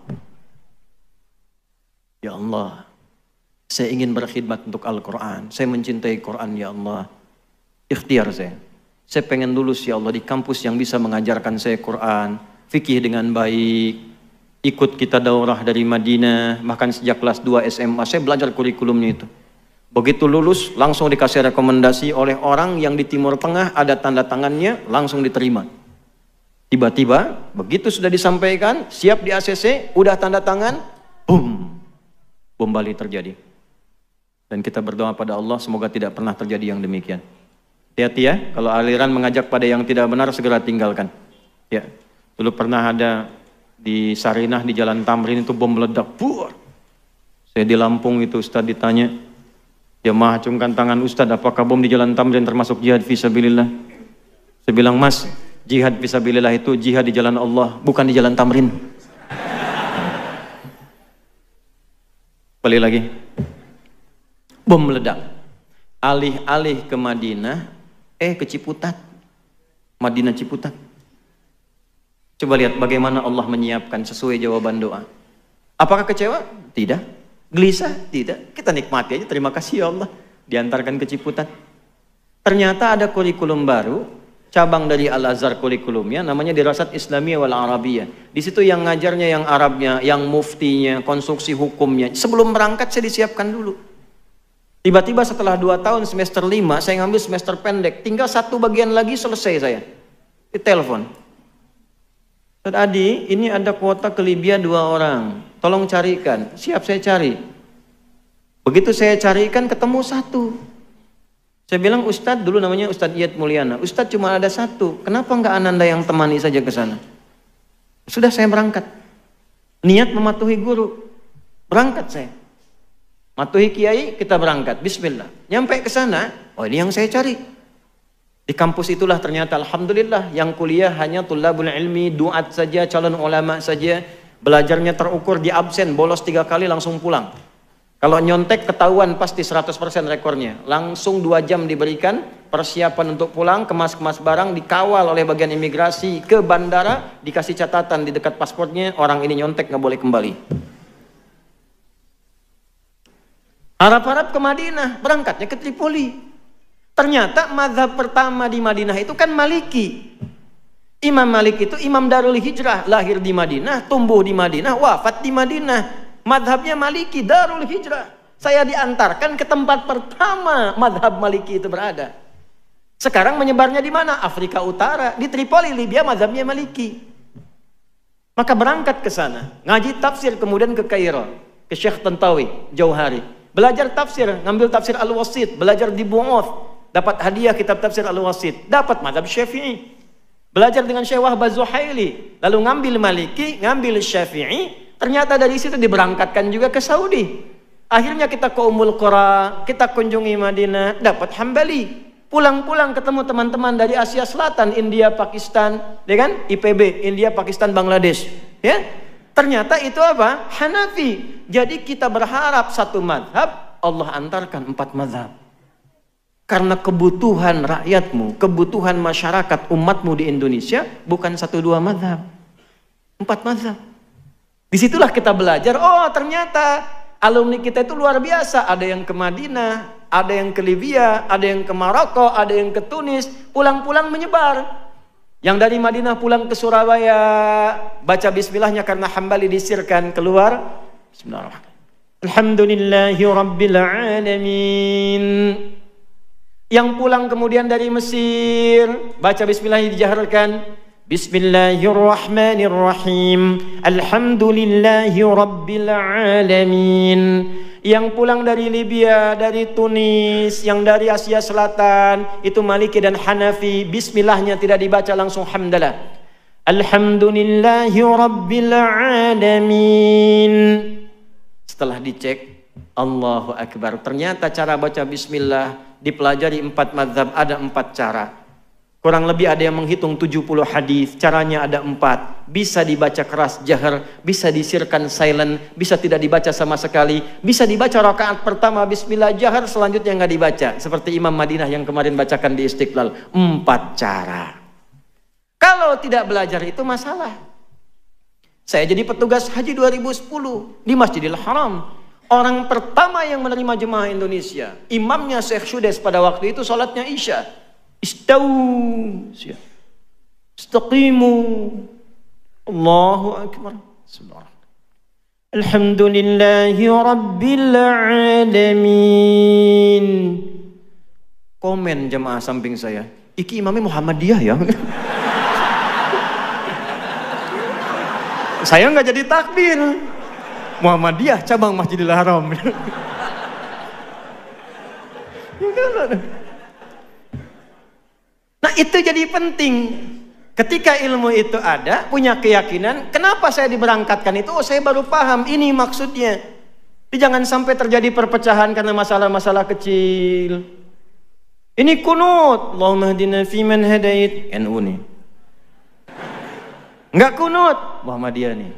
Speaker 1: Ya Allah, saya ingin berkhidmat untuk Al-Quran. Saya mencintai Quran ya Allah. Ikhtiar saya. Saya pengen lulus ya Allah di kampus yang bisa mengajarkan saya Quran, fikih dengan baik. Ikut kita daurah dari Madinah, bahkan sejak kelas 2 SMA saya belajar kurikulumnya itu. Begitu lulus langsung dikasih rekomendasi oleh orang yang di Timur Tengah, ada tanda tangannya, langsung diterima. Tiba-tiba begitu sudah disampaikan, siap di ACC, udah tanda tangan, boom, bom Bali terjadi. Dan kita berdoa pada Allah semoga tidak pernah terjadi yang demikian. Hati-hati ya, kalau aliran mengajak pada yang tidak benar segera tinggalkan. Ya, dulu pernah ada di Sarinah di Jalan Tamrin itu bom meledak, buar. Saya di Lampung itu Ustaz ditanya, jemaah acungkan tangan Ustaz, apakah bom di Jalan Tamrin termasuk jihad fisabilillah? Saya bilang, Mas, jihad fisabilillah itu jihad di jalan Allah, bukan di Jalan Tamrin. Balik lagi, bom meledak, alih-alih ke Madinah, ke Ciputat, Madinah Ciputat. Coba lihat bagaimana Allah menyiapkan sesuai jawaban doa. Apakah kecewa? Tidak. Gelisah? Tidak. Kita nikmati aja, terima kasih ya Allah. Diantarkan ke Ciputat. Ternyata ada kurikulum baru, cabang dari Al-Azhar kurikulumnya, namanya Dirasat Islamiyah wal Arabiyah. Di situ yang ngajarnya yang Arabnya, yang muftinya, konstruksi hukumnya. Sebelum berangkat saya disiapkan dulu. Tiba-tiba setelah 2 tahun semester 5, saya ngambil semester pendek. Tinggal 1 bagian lagi selesai saya. Ditelepon. Ustaz Adi, ini ada kuota ke Libya 2 orang. Tolong carikan. Siap saya cari. Begitu saya carikan ketemu satu. Saya bilang, Ustadz dulu namanya Ustadz Iyad Mulyana. Ustadz cuma ada satu. Kenapa enggak Ananda yang temani saja ke sana? Sudah saya berangkat. Niat mematuhi guru. Berangkat saya. Matuhi kiai, kita berangkat. Bismillah. Nyampe ke sana, oh ini yang saya cari. Di kampus itulah ternyata alhamdulillah yang kuliah hanya tulabul ilmi, duat saja, calon ulama saja. Belajarnya terukur di absen, bolos 3 kali langsung pulang. Kalau nyontek ketahuan pasti 100% rekornya. Langsung 2 jam diberikan persiapan untuk pulang, kemas-kemas barang, dikawal oleh bagian imigrasi ke bandara, dikasih catatan di dekat pasportnya, orang ini nyontek nggak boleh kembali. Harap-harap ke Madinah, berangkatnya ke Tripoli. Ternyata mazhab pertama di Madinah itu kan Maliki. Imam Malik itu imam Darul Hijrah, lahir di Madinah, tumbuh di Madinah, wafat di Madinah. Madhabnya Maliki, Darul Hijrah. Saya diantarkan ke tempat pertama madhab Maliki itu berada. Sekarang menyebarnya di mana? Afrika Utara, di Tripoli, Libya, madhabnya Maliki. Maka berangkat ke sana, ngaji tafsir, kemudian ke Kairo, ke Syekh Tantawi, Jauhari. Belajar tafsir, ngambil tafsir Al-Wasit, belajar di Bu'oth, dapat hadiah kitab tafsir Al-Wasit, dapat madhab Syafi'i. Belajar dengan Syekh Wahbah Zuhaili, lalu ngambil Maliki, ngambil Syafi'i. Ternyata dari situ diberangkatkan juga ke Saudi. Akhirnya kita ke Ummul Qura, kita kunjungi Madinah, dapat Hambali. Pulang-pulang ketemu teman-teman dari Asia Selatan, India, Pakistan, ya kan? IPB, India, Pakistan, Bangladesh. Ya, ternyata itu apa? Hanafi. Jadi kita berharap satu madhab, Allah antarkan 4 madhab. Karena kebutuhan rakyatmu, kebutuhan masyarakat umatmu di Indonesia bukan 1-2 madhab, 4 madhab. Disitulah kita belajar, oh ternyata alumni kita itu luar biasa. Ada yang ke Madinah, ada yang ke Libya, ada yang ke Maroko, ada yang ke Tunis. Pulang-pulang menyebar. Yang dari Madinah pulang ke Surabaya, baca bismillahnya karena Hambali disirkan, keluar. Bismillahirrahmanirrahim. Alhamdulillahi Rabbil Alamin. Yang pulang kemudian dari Mesir, baca bismillahnya dijaharkan. Bismillahirrahmanirrahim. Alhamdulillahi Rabbil Alamin. Yang pulang dari Libya, dari Tunis, yang dari Asia Selatan, itu Maliki dan Hanafi, bismillahnya tidak dibaca, langsung hamdalah. Alhamdulillahi Rabbil Alamin. Setelah dicek, Allahu Akbar. Ternyata cara baca bismillah dipelajari 4 mazhab, ada 4 cara. Kurang lebih ada yang menghitung 70 hadis, caranya ada 4. Bisa dibaca keras jahar, bisa disirkan silent, bisa tidak dibaca sama sekali, bisa dibaca rakaat pertama bismillah jahar, selanjutnya nggak dibaca. Seperti Imam Madinah yang kemarin bacakan di Istiqlal. 4 cara. Kalau tidak belajar itu masalah. Saya jadi petugas haji 2010 di Masjidil Haram. Orang pertama yang menerima jemaah Indonesia, imamnya Syekh Syudes pada waktu itu sholatnya Isya. Istawu, istaqimu, Allahu Akbar. Alhamdulillahi Rabbil Alamin. Komen jemaah samping saya, iki imamnya Muhammadiyah ya. Saya nggak jadi takbir. Muhammadiyah cabang Masjidil Haram. Nah itu jadi penting. Ketika ilmu itu ada, punya keyakinan, kenapa saya diberangkatkan itu? Oh saya baru paham, ini maksudnya. Jadi jangan sampai terjadi perpecahan karena masalah-masalah kecil. Ini kunut, Allahumma hdina fiman hadait, NU nih. Enggak kunut, Muhammadiyah nih.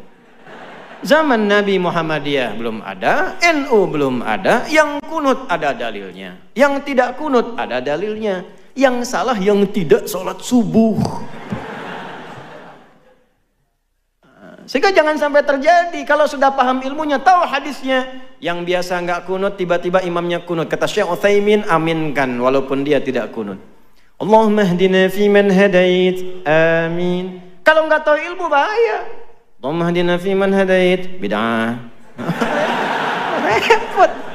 Speaker 1: Zaman Nabi Muhammadiyah belum ada, NU belum ada, yang kunut ada dalilnya. Yang tidak kunut ada dalilnya. Yang salah yang tidak sholat subuh. Sehingga jangan sampai terjadi, kalau sudah paham ilmunya, tahu hadisnya, yang biasa nggak kunut, tiba-tiba imamnya kunut. Kata Syekh Utsaimin, aminkan, walaupun dia tidak kunut. Allahumma hdina fiman hadait, amin. Kalau nggak tahu ilmu bahaya. Allahumma hdina fiman hadait, bid'ah. Repot.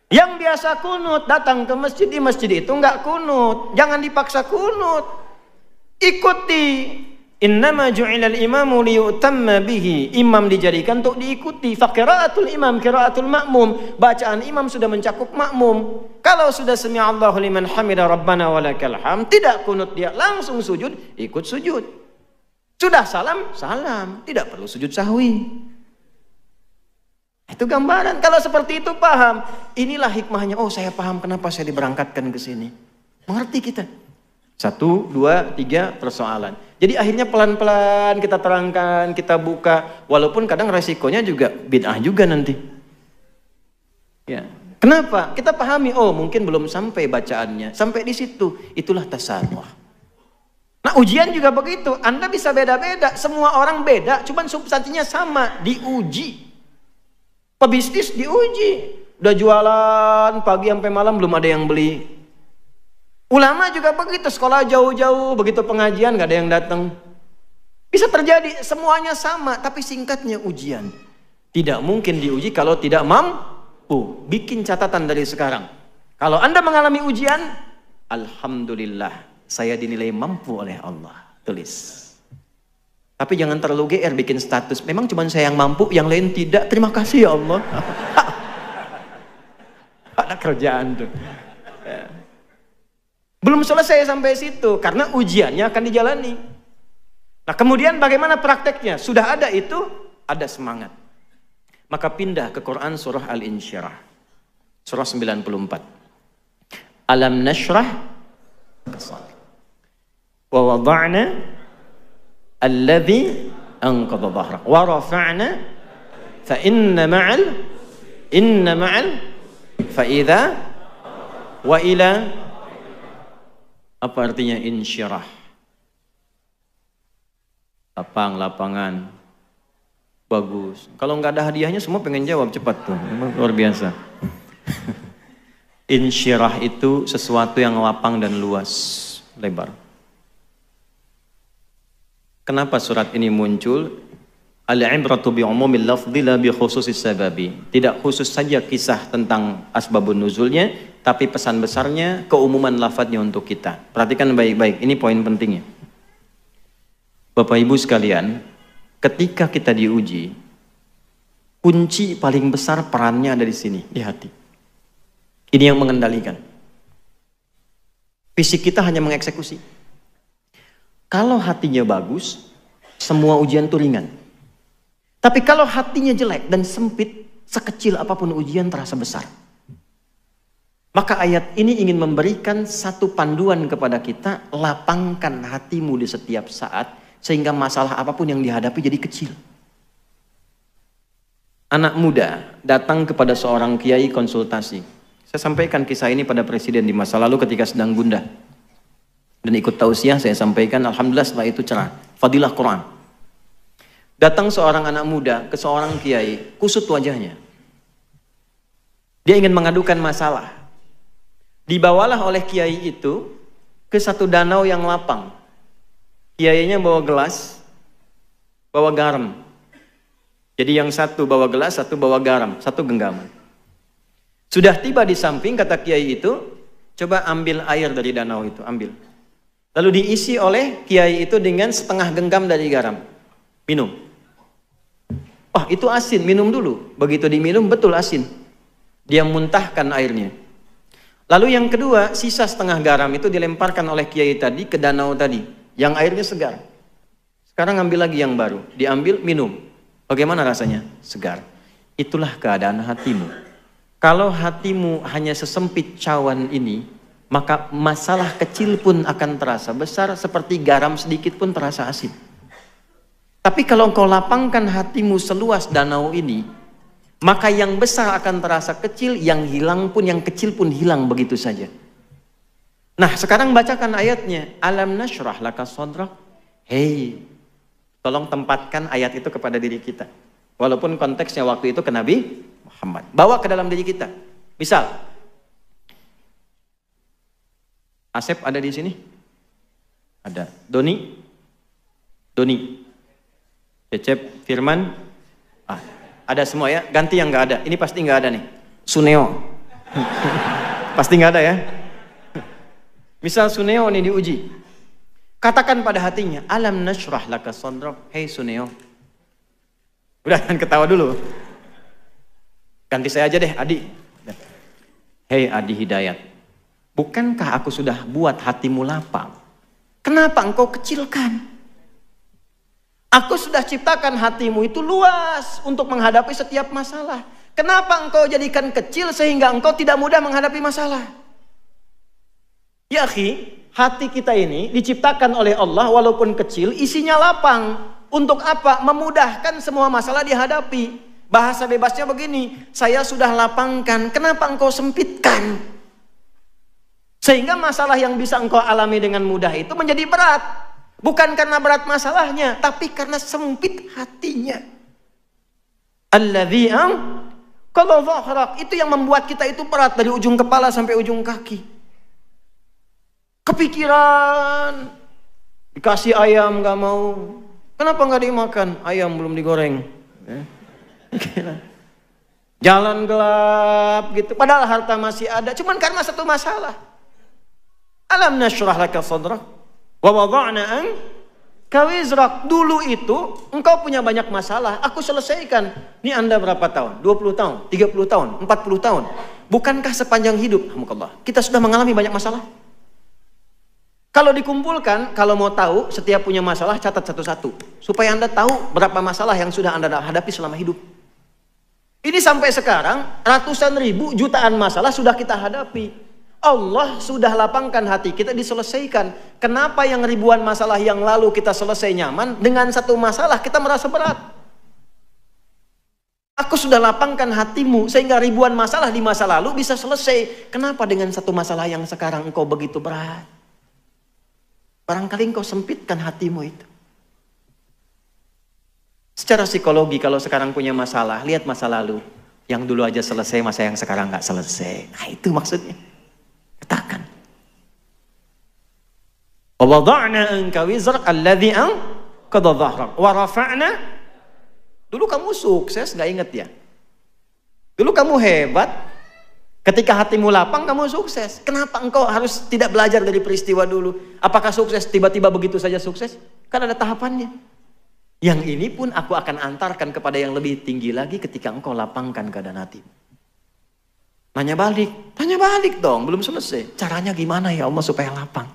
Speaker 1: Yang biasa kunut, datang ke masjid, di masjid itu nggak kunut. Jangan dipaksa kunut. Ikuti Innama ju'ilal imamu liyutamma bihi. Imam dijadikan untuk diikuti. Faqiraatul imam qiraatul ma'mum. Bacaan imam sudah mencakup makmum. Kalau sudah sami'allahu liman hamida rabbana walakal hamd, tidak kunut dia, langsung sujud, ikut sujud. Sudah salam, salam, tidak perlu sujud sahwi. Itu gambaran. Kalau seperti itu paham. Inilah hikmahnya. Oh, saya paham kenapa saya diberangkatkan ke sini. Mengerti kita. 1, 2, 3 persoalan. Jadi akhirnya pelan-pelan kita terangkan, kita buka. Walaupun kadang resikonya juga bid'ah juga nanti. Ya. Kenapa? Kita pahami, oh mungkin belum sampai bacaannya. Sampai di situ. Itulah tasamuh. Nah ujian juga begitu. Anda bisa beda-beda. Semua orang beda. Cuman substansinya sama. Diuji. Pebisnis diuji. Udah jualan pagi sampai malam belum ada yang beli. Ulama juga begitu, sekolah jauh-jauh, begitu pengajian gak ada yang datang. Bisa terjadi, semuanya sama, tapi singkatnya ujian. Tidak mungkin diuji kalau tidak mampu. Bikin catatan dari sekarang. Kalau Anda mengalami ujian, alhamdulillah, saya dinilai mampu oleh Allah. Tulis. Tapi jangan terlalu GR bikin status. Memang cuma saya yang mampu, yang lain tidak. Terima kasih ya Allah. Ada kerjaan tuh. Belum selesai sampai situ, karena ujiannya akan dijalani. Nah kemudian bagaimana prakteknya? Sudah ada itu, ada semangat. Maka pindah ke Quran surah Al-Insyirah. Surah 94. Alam nashrah wa wada'na alladhi anqadha dhahrak wa rafa'na fa inna ma'al fa idza wa ila. Apa artinya insyirah? Lapangan. Bagus. Kalau nggak ada hadiahnya semua pengen jawab cepat tuh. Memang luar biasa. Insyirah itu sesuatu yang lapang dan luas, lebar. Kenapa surat ini muncul? Al-ibratu bi'umumil lafdhi la bi khususis sababi. Tidak khusus saja kisah tentang asbabun nuzulnya, tapi pesan besarnya keumuman lafadznya untuk kita. Perhatikan baik-baik, ini poin pentingnya. Bapak Ibu sekalian, ketika kita diuji, kunci paling besar perannya ada di sini, di hati. Ini yang mengendalikan. Fisik kita hanya mengeksekusi. Kalau hatinya bagus, semua ujian itu ringan. Tapi kalau hatinya jelek dan sempit, sekecil apapun ujian terasa besar. Maka ayat ini ingin memberikan satu panduan kepada kita, lapangkan hatimu di setiap saat, sehingga masalah apapun yang dihadapi jadi kecil. Anak muda datang kepada seorang kiai konsultasi. Saya sampaikan kisah ini pada presiden di masa lalu ketika sedang gundah. Dan ikut tausiah saya sampaikan, alhamdulillah setelah itu cerah. Fadilah Quran. Datang seorang anak muda ke seorang kiai, kusut wajahnya. Dia ingin mengadukan masalah. Dibawalah oleh kiai itu ke satu danau yang lapang. Kiainya bawa gelas, bawa garam. Jadi yang satu bawa gelas, satu bawa garam, satu genggaman. Sudah tiba di samping, kata kiai itu, coba ambil air dari danau itu, ambil. Lalu diisi oleh kiai itu dengan setengah genggam dari garam. Minum. Oh itu asin, minum dulu. Begitu diminum betul asin. Dia muntahkan airnya. Lalu yang kedua, sisa setengah garam itu dilemparkan oleh kiai tadi ke danau tadi. Yang airnya segar. Sekarang ambil lagi yang baru. Diambil, minum. Bagaimana rasanya? Segar. Itulah keadaan hatimu. Kalau hatimu hanya sesempit cawan ini, maka masalah kecil pun akan terasa besar, seperti garam sedikit pun terasa asin. Tapi kalau engkau lapangkan hatimu seluas danau ini, maka yang besar akan terasa kecil, yang hilang pun, yang kecil pun hilang begitu saja. Nah sekarang bacakan ayatnya. Alam nashrah laka sadrak. Hei, tolong tempatkan ayat itu kepada diri kita. Walaupun konteksnya waktu itu ke Nabi Muhammad. Bawa ke dalam diri kita. Misal, Asep ada di sini? Ada. Doni? Cecep, Firman? Ada semua ya? Ganti yang nggak ada. Ini pasti nggak ada nih. Suneo. Pasti nggak ada ya? Misal Suneo nih diuji. Katakan pada hatinya, alam nashrah laka sadrak. Hei Suneo. Udah, jangan ketawa dulu. Ganti saya aja deh, Adi. Hei Adi Hidayat. Bukankah aku sudah buat hatimu lapang? Kenapa engkau kecilkan? Aku sudah ciptakan hatimu itu luas untuk menghadapi setiap masalah. Kenapa engkau jadikan kecil sehingga engkau tidak mudah menghadapi masalah? Ya akhi, hati kita ini diciptakan oleh Allah walaupun kecil, isinya lapang. Untuk apa? Memudahkan semua masalah dihadapi. Bahasa bebasnya begini, saya sudah lapangkan, kenapa engkau sempitkan? Sehingga masalah yang bisa engkau alami dengan mudah itu menjadi berat. Bukan karena berat masalahnya, tapi karena sempit hatinya. Alladzi kalau dhahrak, itu yang membuat kita itu berat dari ujung kepala sampai ujung kaki. Kepikiran, dikasih ayam gak mau, kenapa gak dimakan? Ayam belum digoreng. Jalan gelap gitu, padahal harta masih ada, cuman karena satu masalah. Alam nashrah laka sadrak wa wada'na anka wizrak. Dulu itu engkau punya banyak masalah, aku selesaikan. Ini Anda berapa tahun? 20 tahun, 30 tahun, 40 tahun. Bukankah sepanjang hidup kita sudah mengalami banyak masalah? Kalau dikumpulkan, kalau mau tahu setiap punya masalah, catat satu-satu. Supaya Anda tahu berapa masalah yang sudah Anda hadapi selama hidup. Ini sampai sekarang, ratusan ribu, jutaan masalah sudah kita hadapi. Allah sudah lapangkan hati kita, diselesaikan. Kenapa yang ribuan masalah yang lalu kita selesai nyaman, dengan satu masalah kita merasa berat? Aku sudah lapangkan hatimu, sehingga ribuan masalah di masa lalu bisa selesai. Kenapa dengan satu masalah yang sekarang engkau begitu berat? Barangkali engkau sempitkan hatimu itu. Secara psikologi kalau sekarang punya masalah, lihat masa lalu. Yang dulu aja selesai, masa yang sekarang nggak selesai. Nah itu maksudnya. Katakan. Wa wada'na anka wizrak alladhi anqadha dhahrak wa rafa'na. Dulu kamu sukses, nggak inget ya? Dulu kamu hebat. Ketika hatimu lapang, kamu sukses. Kenapa engkau harus tidak belajar dari peristiwa dulu? Apakah sukses tiba-tiba begitu saja sukses? Kan ada tahapannya. Yang ini pun aku akan antarkan kepada yang lebih tinggi lagi ketika engkau lapangkan keadaan hatimu. Tanya balik dong, belum selesai. Caranya gimana ya Allah supaya lapang?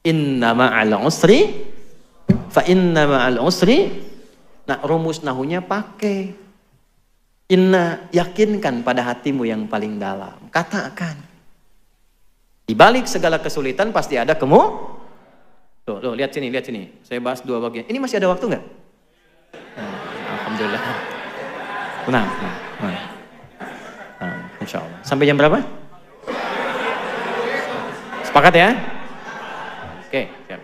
Speaker 1: Inna ma'al usri, fa inna ma'al usri. Nah, rumus nahunya pakai. Inna, yakinkan pada hatimu yang paling dalam. Katakan. Di balik segala kesulitan pasti ada Tuh, lihat sini. Saya bahas dua bagian. Ini masih ada waktu nggak? Alhamdulillah. Tenang. Insya Allah. Sampai jam berapa? Sepakat ya? Oke, siap.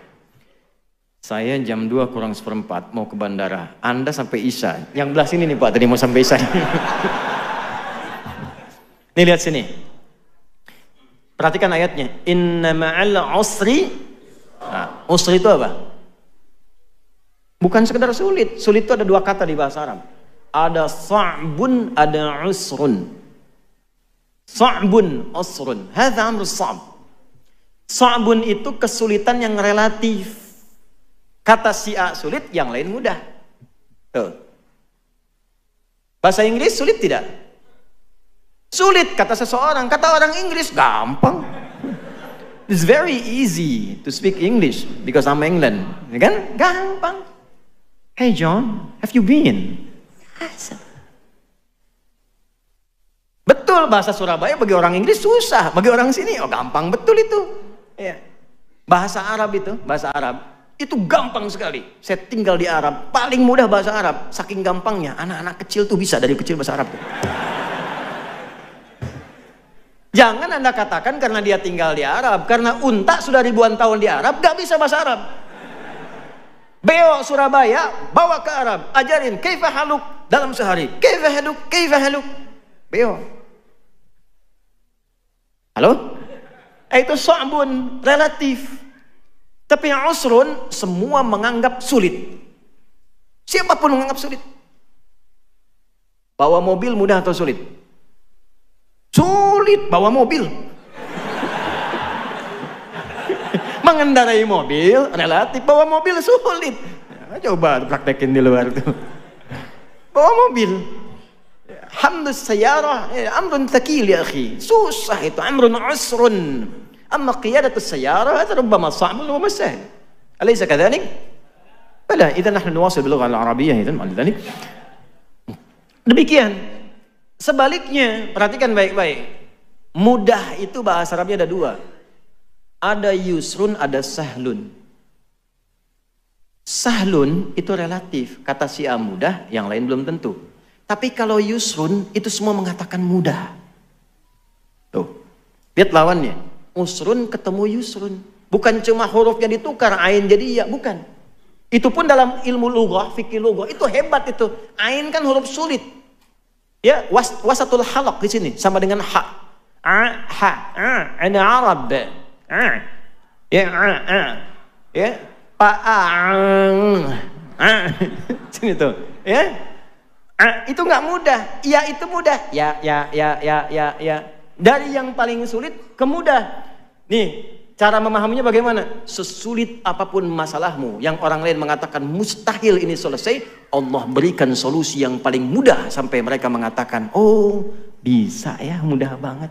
Speaker 1: Saya jam 2 kurang seperempat mau ke bandara. Anda sampai Isya. Yang belah sini nih Pak, tadi mau sampai Isya. Nih lihat sini. Perhatikan ayatnya. Inna ma'al usri. Nah, usri itu apa? Bukan sekedar sulit. Sulit itu ada dua kata di bahasa Arab. Ada sa'bun, ada usrun. Sa'bun, usrun. Hadza amru sa'b. Sa'bun itu kesulitan yang relatif. Kata si A sulit, yang lain mudah. Tuh. Bahasa Inggris sulit tidak? Sulit kata seseorang, kata orang Inggris gampang. It's very easy to speak English because I'm England, ya kan? Gampang. Hey John, have you been? Betul, bahasa Surabaya bagi orang Inggris susah, bagi orang sini oh gampang betul itu. Ya. Bahasa Arab itu, bahasa Arab. Itu gampang sekali. Saya tinggal di Arab, paling mudah bahasa Arab. Saking gampangnya, anak-anak kecil tuh bisa dari kecil bahasa Arab tuh. Jangan Anda katakan karena dia tinggal di Arab, karena unta sudah ribuan tahun di Arab, gak bisa bahasa Arab. Beo Surabaya, bawa ke Arab, ajarin kaifa haluk dalam sehari. Kaifa haluk. Beo. Halo? Itu so'bun, relatif. Tapi yang usrun, semua menganggap sulit. Siapapun menganggap sulit. Bawa mobil mudah atau sulit? Sulit bawa mobil. Mengendarai mobil relatif, bawa mobil sulit. Ya, coba praktekin di luar tuh. Bawa mobil. Hamdus sayyarah amrun thaqil ya akhi. Susah itu, amrun usrun. Amma qiyadatus sayyarah hada rubbama sa'bun wa masahil. Alaysa kadhalik? Bala, idzan nahnu nuwasil bil lughah al-arabiyyah idzan ma'al demikian. Sebaliknya, perhatikan baik-baik. Mudah itu bahasa Arabnya ada dua. Ada yusrun, ada sahlun. Sahlun itu relatif. Kata si A mudah, yang lain belum tentu. Tapi kalau yusrun, itu semua mengatakan mudah. Tuh, lihat lawannya. Usrun ketemu yusrun. Bukan cuma hurufnya ditukar, ain jadi ya, bukan. Itu pun dalam ilmu lughah, fikih lughah, itu hebat itu. Ain kan huruf sulit. Ya, wasatul halaq di sini sama dengan ha. Ana Arab. Ya, sini tuh, ya. Itu nggak mudah. Ya itu mudah. Ya. Dari yang paling sulit ke mudah. Nih, cara memahaminya bagaimana? Sesulit apapun masalahmu, yang orang lain mengatakan mustahil ini selesai, Allah berikan solusi yang paling mudah sampai mereka mengatakan, oh bisa ya, mudah banget.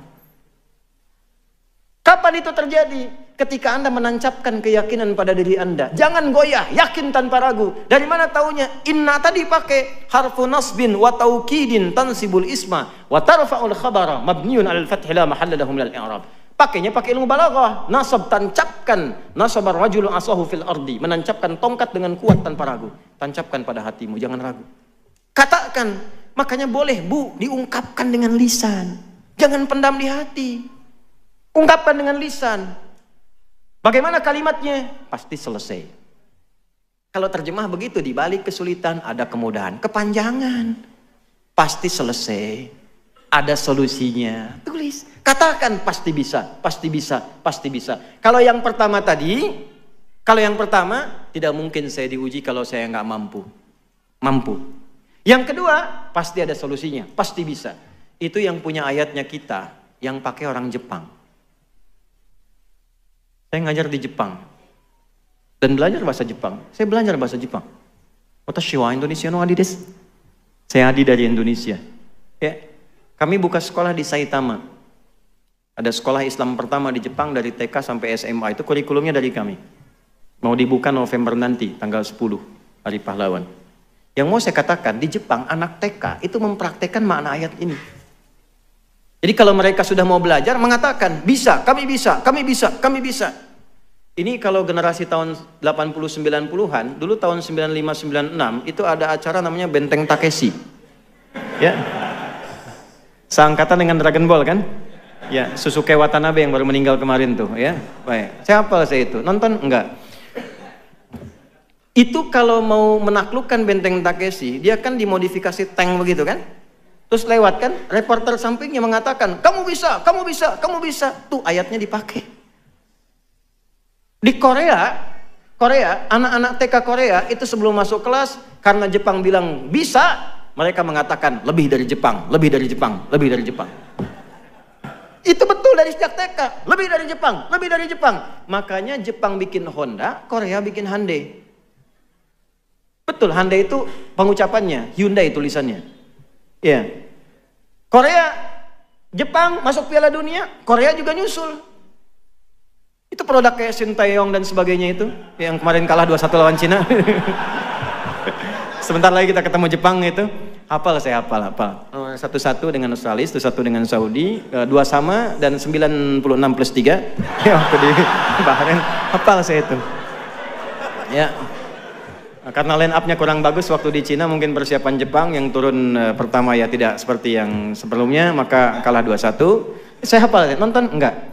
Speaker 1: Kapan itu terjadi? Ketika Anda menancapkan keyakinan pada diri Anda. Jangan goyah, yakin tanpa ragu. Dari mana taunya? Inna tadi pakai harfu nasbin wa taukidin tansibul isma wa tarfa'ul khabara mabniun 'alal fathi la mahalla lahu minal i'rab. Pakainya pakai ilmu balaghah. Nasab, tancapkan. Nasabar rajulu asahu fil ardi. Menancapkan tongkat dengan kuat tanpa ragu. Tancapkan pada hatimu, jangan ragu. Katakan. Makanya boleh, Bu, diungkapkan dengan lisan. Jangan pendam di hati. Ungkapkan dengan lisan. Bagaimana kalimatnya? Pasti selesai. Kalau terjemah begitu, di balik kesulitan ada kemudahan. Kepanjangan. Pasti selesai. Ada solusinya. Tulis. Katakan pasti bisa, pasti bisa, pasti bisa. Kalau yang pertama tadi, tidak mungkin saya diuji kalau saya nggak mampu. Mampu. Yang kedua, pasti ada solusinya, pasti bisa. Itu yang punya ayatnya kita, yang pakai orang Jepang. Saya ngajar di Jepang dan belajar bahasa Jepang. Saya belajar bahasa Jepang. Watashi wa Indonesia no adi desu. Saya Adi dari Indonesia. Ya. Kami buka sekolah di Saitama. Ada sekolah Islam pertama di Jepang dari TK sampai SMA. Itu kurikulumnya dari kami. Mau dibuka November nanti, tanggal 10, Hari Pahlawan. Yang mau saya katakan, di Jepang anak TK itu mempraktekkan makna ayat ini. Jadi kalau mereka sudah mau belajar, mengatakan, bisa, kami bisa, kami bisa, kami bisa. Ini kalau generasi tahun 80-90-an, dulu tahun 95-96, itu ada acara namanya Benteng Takeshi. Ya. Seangkatan dengan Dragon Ball kan? Ya, Susuke Watanabe yang baru meninggal kemarin tuh. Ya, baik. Saya hafal saya itu. Nonton? Enggak. Itu kalau mau menaklukkan Benteng Takeshi, dia kan dimodifikasi tank begitu kan? Terus lewat kan, reporter sampingnya mengatakan, kamu bisa, kamu bisa, kamu bisa. Tuh ayatnya dipakai. Di Korea, anak-anak TK Korea itu sebelum masuk kelas, karena Jepang bilang bisa, mereka mengatakan lebih dari Jepang, lebih dari Jepang, lebih dari Jepang. Itu betul dari sejak TK, lebih dari Jepang, lebih dari Jepang. Makanya Jepang bikin Honda, Korea bikin Hyundai. Betul, Hyundai itu pengucapannya, Hyundai tulisannya. Ya, Korea, Jepang masuk Piala Dunia, Korea juga nyusul. Itu produk kayak Sinteyong dan sebagainya itu, yang kemarin kalah 2-1 lawan Cina. Sebentar lagi kita ketemu Jepang itu, hafal saya hafal. 1-1 dengan Australia, 1-1 dengan Saudi, 2 sama dan 96+3. Ya, waktu di Bahrain, hafal saya itu. Ya. Karena line up-nya kurang bagus waktu di Cina, mungkin persiapan Jepang yang turun pertama ya tidak seperti yang sebelumnya, maka kalah 2-1. Saya hafal, nonton? Enggak.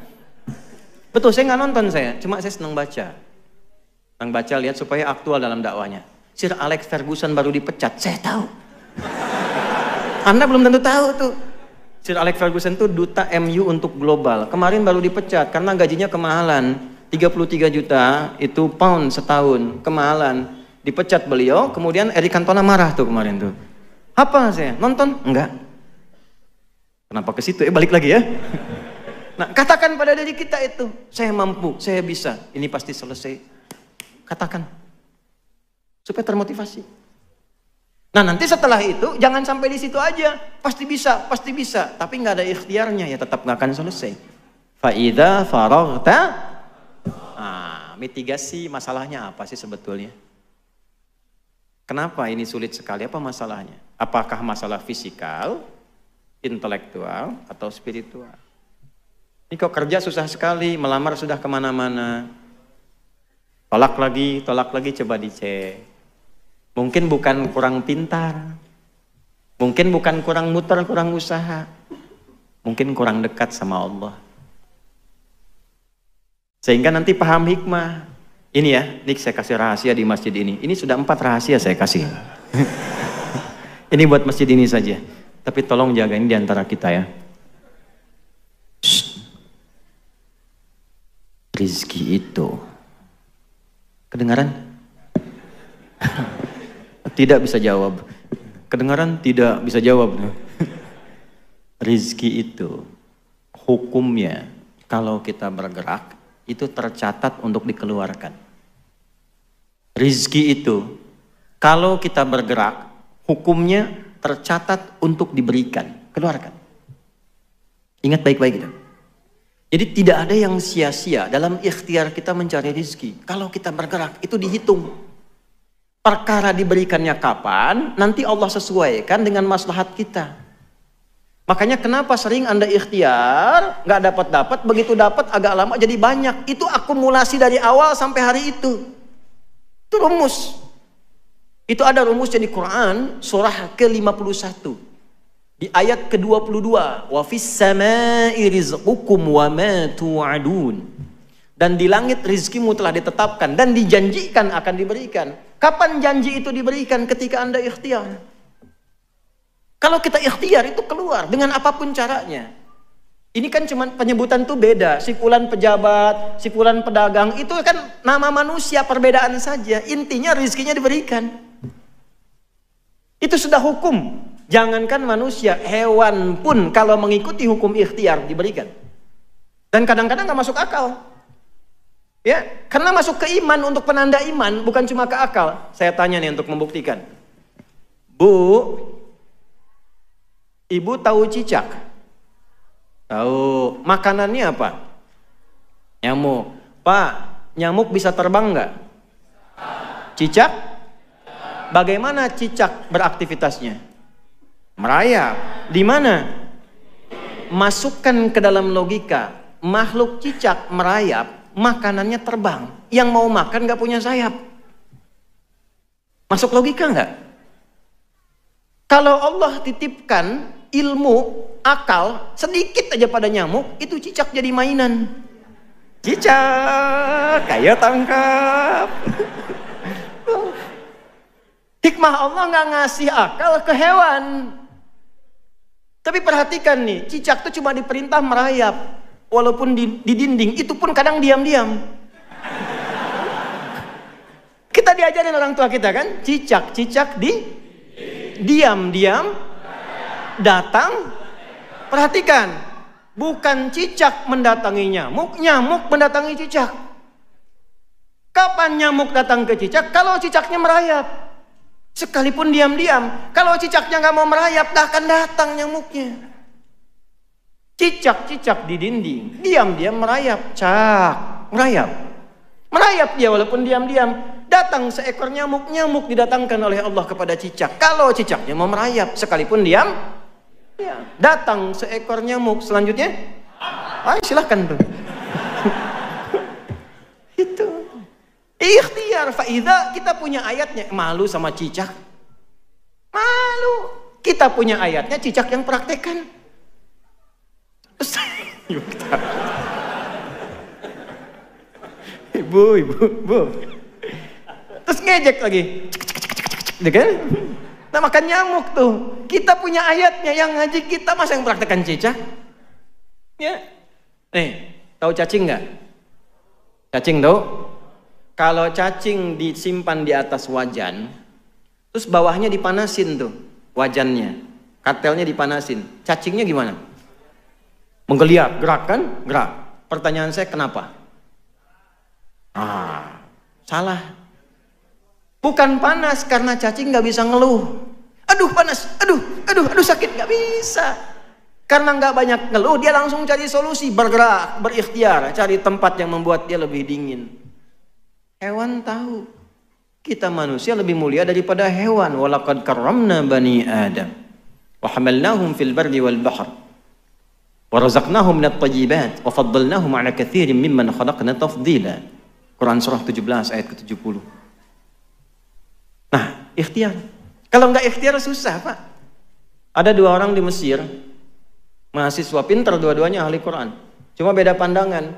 Speaker 1: Betul, saya nggak nonton saya, cuma saya senang baca. Senang baca, lihat supaya aktual dalam dakwanya. Sir Alex Ferguson baru dipecat, saya tahu. Anda belum tentu tahu tuh. Sir Alex Ferguson tuh duta MU untuk global. Kemarin baru dipecat karena gajinya kemahalan. 33 juta itu pound setahun, kemahalan. Dipecat beliau, kemudian Eric Cantona marah tuh kemarin tuh. Apa saya? Nonton? Enggak. Kenapa ke situ? Balik lagi ya. Nah, katakan pada diri kita itu, saya mampu, saya bisa, ini pasti selesai. Katakan. Supaya termotivasi. Nah, nanti setelah itu, jangan sampai di situ aja. Pasti bisa, pasti bisa. Tapi nggak ada ikhtiarnya, ya tetap nggak akan selesai. Fa'idha faraghta. Nah, mitigasi masalahnya apa sih sebetulnya? Kenapa ini sulit sekali? Apa masalahnya? Apakah masalah fisikal, intelektual, atau spiritual? Ini kok kerja susah sekali, melamar sudah kemana-mana. Tolak lagi, coba dicek. Mungkin bukan kurang pintar. Mungkin bukan kurang muter, kurang usaha. Mungkin kurang dekat sama Allah. Sehingga nanti paham hikmah. Ini ya, ini saya kasih rahasia di masjid ini. Ini sudah 4 rahasia saya kasih. Ini buat masjid ini saja. Tapi tolong jagain di antara kita ya. Rizki itu. Kedengaran? Tidak bisa jawab. Kedengaran? Tidak bisa jawab. Rizki itu hukumnya kalau kita bergerak itu tercatat untuk dikeluarkan. Rizki itu kalau kita bergerak hukumnya tercatat untuk diberikan, keluarkan. Ingat baik-baik itu. Jadi tidak ada yang sia-sia dalam ikhtiar kita mencari rizki. Kalau kita bergerak itu dihitung. Perkara diberikannya kapan, nanti Allah sesuaikan dengan maslahat kita. Makanya kenapa sering Anda ikhtiar, nggak dapat-dapat, begitu dapat agak lama jadi banyak. Itu akumulasi dari awal sampai hari itu. Itu rumus. Itu ada rumusnya di Quran, surah ke-51. Di ayat ke-22. Wa fis samai rizqukum wa ma tu'adun. Dan di langit rizkimu telah ditetapkan dan dijanjikan akan diberikan. Kapan janji itu diberikan? Ketika Anda ikhtiar. Kalau kita ikhtiar itu keluar dengan apapun caranya. Ini kan cuma penyebutan tuh beda. Si fulan pejabat, si fulan pedagang, itu kan nama manusia, perbedaan saja. Intinya rizkinya diberikan. Itu sudah hukum. Jangankan manusia, hewan pun kalau mengikuti hukum ikhtiar diberikan. Dan kadang-kadang gak masuk akal. Ya, karena masuk ke iman, untuk penanda iman, bukan cuma ke akal. Saya tanya nih untuk membuktikan. Bu, ibu tahu cicak? Tahu. Makanannya apa? Nyamuk. Pak, nyamuk bisa terbang nggak? Cicak? Bagaimana cicak beraktivitasnya? Merayap. Di mana? Masukkan ke dalam logika. Makhluk cicak merayap, makanannya terbang. Yang mau makan nggak punya sayap. Masuk logika nggak? Kalau Allah titipkan ilmu, akal, sedikit aja pada nyamuk, itu cicak jadi mainan. Cicak, kayo tangkap. Hikmah Allah nggak ngasih akal ke hewan. Tapi perhatikan nih, cicak tuh cuma diperintah merayap. Walaupun di dinding, itu pun kadang diam-diam. Kita diajarin orang tua kita kan, cicak di diam-diam datang. Perhatikan, bukan cicak mendatangi nyamuk, nyamuk mendatangi cicak. Kapan nyamuk datang ke cicak? Kalau cicaknya merayap. Sekalipun diam-diam, kalau cicaknya nggak mau merayap, gak akan datang nyamuknya. Cicak-cicak di dinding, diam-diam merayap, merayap dia walaupun diam-diam. Datang seekor nyamuk, nyamuk didatangkan oleh Allah kepada cicak. Kalau cicaknya mau merayap, sekalipun diam, ya. Datang seekor nyamuk, selanjutnya, ayo silahkan tuh. Itu. Ikhtiar faida, kita punya ayatnya. Malu sama cicak? Malu. Kita punya ayatnya, cicak yang praktekkan. Ibu. Terus ngejek lagi. Nah, makan nyamuk tuh. Kita punya ayatnya, yang ngaji kita masa yang praktekkan cicak? Ya. Nih, tahu cacing nggak? Cacing tahu? Kalau cacing disimpan di atas wajan, terus bawahnya dipanasin tuh, wajannya, kartelnya dipanasin, cacingnya gimana? Menggeliat, gerak kan? Gerak. Pertanyaan saya kenapa? Salah. Bukan panas, karena cacing nggak bisa ngeluh. Aduh panas, aduh sakit, nggak bisa. Karena nggak banyak ngeluh, dia langsung cari solusi, bergerak, berikhtiar, cari tempat yang membuat dia lebih dingin. Hewan tahu, kita manusia lebih mulia daripada hewan. Walaqad karramna bani Adam, wa hamalnahum fil barri wal bahr, wa razaqnahum minat thayyibat, wa faddalnahum ala katsirin mimman khalaqna tafdila. Quran surah 17 ayat ke-70. Nah, ikhtiar. Kalau nggak ikhtiar susah, Pak. Ada 2 orang di Mesir, mahasiswa pintar, dua-duanya ahli Quran. Cuma beda pandangan.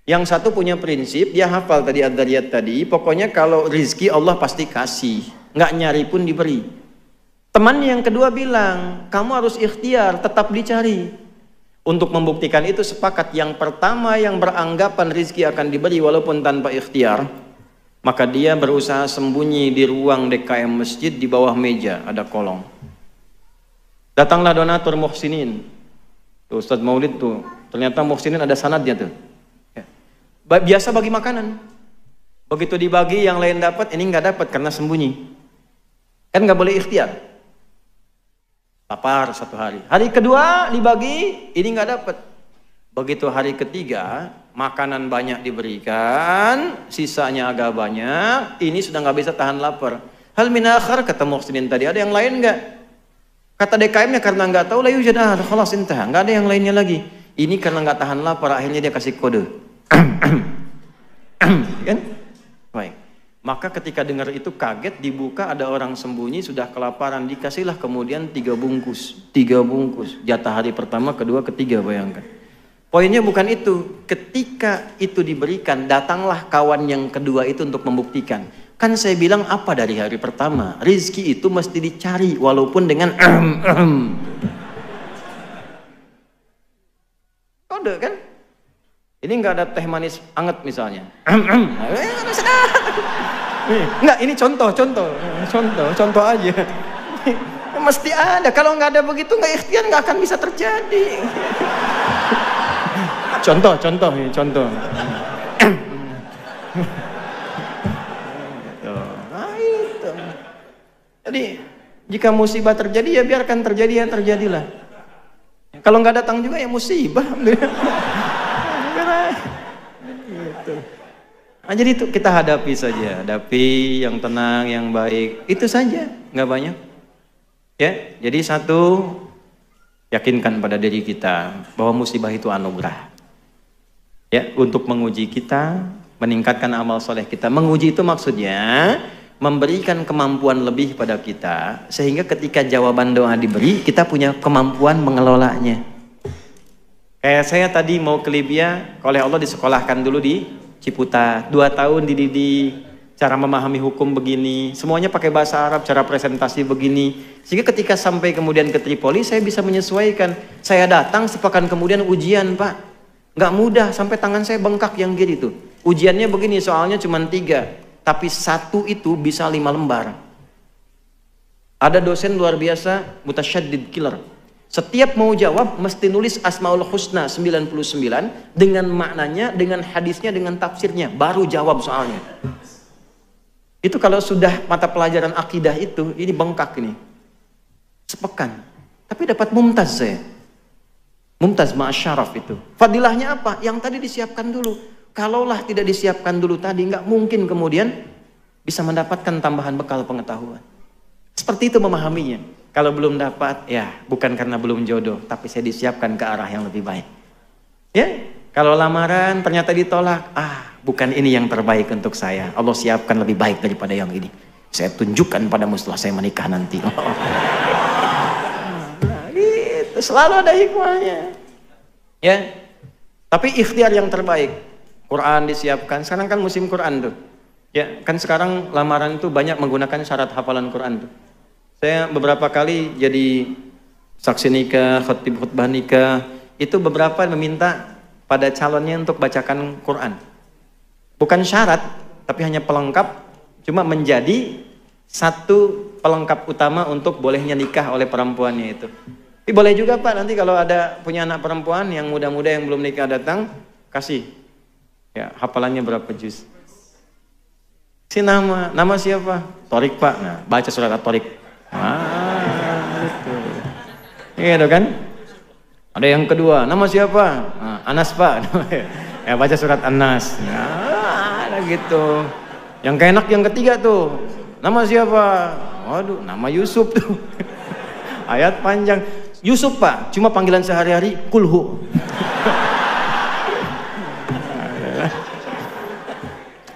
Speaker 1: Yang satu punya prinsip, dia hafal tadi Ad-Dariyat tadi, pokoknya kalau rizki Allah pasti kasih, nggak nyari pun diberi. Teman yang kedua bilang, kamu harus ikhtiar, tetap dicari. Untuk membuktikan itu sepakat, yang pertama yang beranggapan rizki akan diberi walaupun tanpa ikhtiar, maka dia berusaha sembunyi di ruang DKM masjid, di bawah meja ada kolong. Datanglah donatur muhsinin. Tuh Ustadz Maulid tuh, ternyata muhsinin ada sanadnya tuh. Ya. Biasa bagi makanan. Begitu dibagi yang lain dapat, ini nggak dapat karena sembunyi. Kan nggak boleh ikhtiar. Lapar 1 hari. Hari kedua dibagi, ini nggak dapat. Begitu hari ketiga, makanan banyak diberikan, sisanya agak banyak, ini sudah nggak bisa tahan lapar. Hal min akhar, kata muhsinin tadi, ada yang lain nggak? Kata DKM-nya karena nggak tahu, la yujad ahad, khalas intah, nggak ada yang lainnya lagi. Ini karena nggak tahan lapar, akhirnya dia kasih kode. Kan? Baik. Maka ketika dengar itu kaget, dibuka ada orang sembunyi sudah kelaparan, dikasihlah kemudian 3 bungkus. Jatah hari pertama, kedua, ketiga, bayangkan. Poinnya bukan itu. Ketika itu diberikan, datanglah kawan yang kedua itu untuk membuktikan. Kan saya bilang apa dari hari pertama? Rizki itu mesti dicari walaupun dengan kode kan? Ini nggak ada teh manis anget misalnya. Enggak, ini contoh aja. Mesti ada. Kalau nggak ada begitu, nggak ikhtiar, nggak akan bisa terjadi. Contoh. Nah itu. Jadi jika musibah terjadi ya biarkan terjadi, ya terjadilah. Kalau nggak datang juga ya musibah. Nah, jadi itu kita hadapi saja, hadapi yang tenang, yang baik, itu saja, nggak banyak. Ya, jadi satu, yakinkan pada diri kita bahwa musibah itu anugerah. Ya, untuk menguji kita, meningkatkan amal soleh kita. Menguji itu maksudnya memberikan kemampuan lebih pada kita, sehingga ketika jawaban doa diberi, kita punya kemampuan mengelolanya. Kayak saya tadi mau ke Libya, oleh Allah disekolahkan dulu di Ciputat, 2 tahun dididik, cara memahami hukum begini, semuanya pakai bahasa Arab, cara presentasi begini, sehingga ketika sampai kemudian ke Tripoli, saya bisa menyesuaikan. Saya datang sepekan kemudian ujian, Pak, nggak mudah, sampai tangan saya bengkak yang gini tuh. Ujiannya begini, soalnya cuma 3, tapi 1 itu bisa 5 lembar. Ada dosen luar biasa, mutasyaddid killer. Setiap mau jawab mesti nulis Asmaul Husna 99 dengan maknanya, dengan hadisnya, dengan tafsirnya, baru jawab soalnya. Itu kalau sudah mata pelajaran akidah itu, ini bengkak ini. Sepekan. Tapi dapat mumtaz saya. Mumtaz ma'asyaraf itu. Fadilahnya apa? Yang tadi disiapkan dulu. Kalaulah tidak disiapkan dulu tadi, nggak mungkin kemudian bisa mendapatkan tambahan bekal pengetahuan. Seperti itu memahaminya. Kalau belum dapat, ya bukan karena belum jodoh, tapi saya disiapkan ke arah yang lebih baik. Ya, kalau lamaran ternyata ditolak, bukan ini yang terbaik untuk saya. Allah siapkan lebih baik daripada yang ini. Saya tunjukkan padamu setelah saya menikah nanti. Nah, gitu, selalu ada hikmahnya. Ya, tapi ikhtiar yang terbaik. Quran disiapkan. Sekarang kan musim Quran tuh. Ya, kan sekarang lamaran itu banyak menggunakan syarat hafalan Quran tuh. Saya beberapa kali jadi saksi nikah, khatib khutbah nikah, itu beberapa meminta pada calonnya untuk bacakan Quran. Bukan syarat, tapi hanya pelengkap, cuma menjadi satu pelengkap utama untuk bolehnya nikah oleh perempuannya itu. Tapi boleh juga Pak, nanti kalau ada punya anak perempuan yang muda-muda yang belum nikah datang, kasih. Ya, hafalannya berapa juz? Si nama siapa? Torik Pak. Nah, baca surat At-Torik. Gitu. Gitu kan? Ada yang kedua, nama siapa? Nah, Anas Pak. Ya, baca surat An-Nas. Nah, ada gitu. Yang keenak yang ketiga tuh, nama siapa? Waduh, nama Yusuf tuh. Ayat panjang. Yusuf Pak, cuma panggilan sehari-hari kulhu.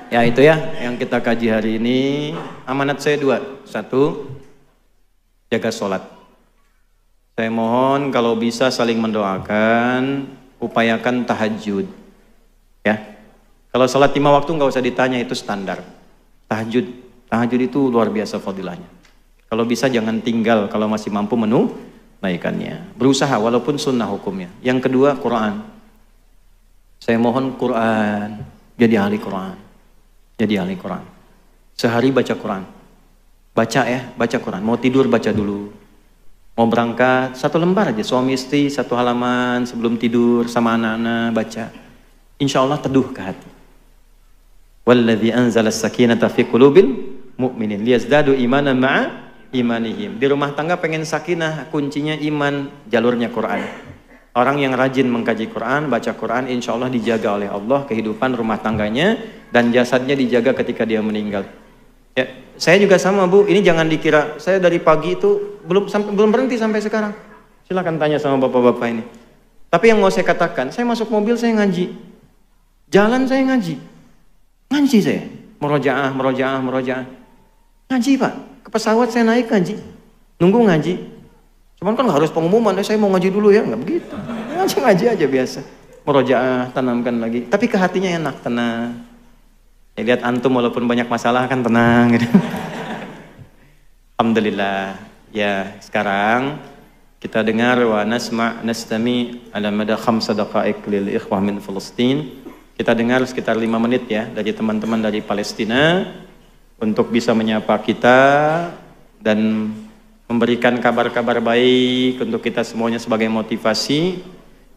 Speaker 1: Ya itu ya yang kita kaji hari ini. Amanat saya 2. 1, jaga sholat. Saya mohon kalau bisa saling mendoakan, upayakan tahajud. Ya, kalau sholat 5 waktu nggak usah ditanya, itu standar. Tahajud itu luar biasa fadilahnya. Kalau bisa jangan tinggal kalau masih mampu menunaikannya. Berusaha walaupun sunnah hukumnya. Yang kedua, Quran. Saya mohon Quran, jadi ahli Quran. Jadi ahli Quran. Sehari baca Quran. Baca ya, baca Quran. Mau tidur baca dulu. Mau berangkat 1 lembar aja, suami istri 1 halaman sebelum tidur sama anak-anak baca. Insya Allah teduh ke hati. Walladzi anzala as-sakinata fi qulubil mu'minin liyazdadu imanan ma'a imanihim. Di rumah tangga pengen sakinah, kuncinya iman, jalurnya Quran. Orang yang rajin mengkaji Quran, baca Quran, insya Allah dijaga oleh Allah kehidupan rumah tangganya dan jasadnya dijaga ketika dia meninggal. Ya, saya juga sama Bu. Ini jangan dikira saya dari pagi itu belum berhenti sampai sekarang. Silakan tanya sama bapak-bapak ini. Tapi yang mau saya katakan, saya masuk mobil saya ngaji, jalan saya ngaji saya, murojaah. Ngaji Pak. Ke pesawat saya naik ngaji, nunggu ngaji. Cuman kan nggak harus pengumuman, saya mau ngaji dulu ya, nggak begitu. Ngaji aja biasa. Murojaah, tanamkan lagi. Tapi ke hatinya enak, tenang. Ya, lihat antum walaupun banyak masalah kan tenang gitu. Alhamdulillah. Ya, sekarang kita dengar wa nasma' nastami ala mada 5 daqa'iq lil ikhwah min Palestina. Kita dengar sekitar 5 menit ya dari teman-teman dari Palestina untuk bisa menyapa kita dan memberikan kabar-kabar baik untuk kita semuanya sebagai motivasi.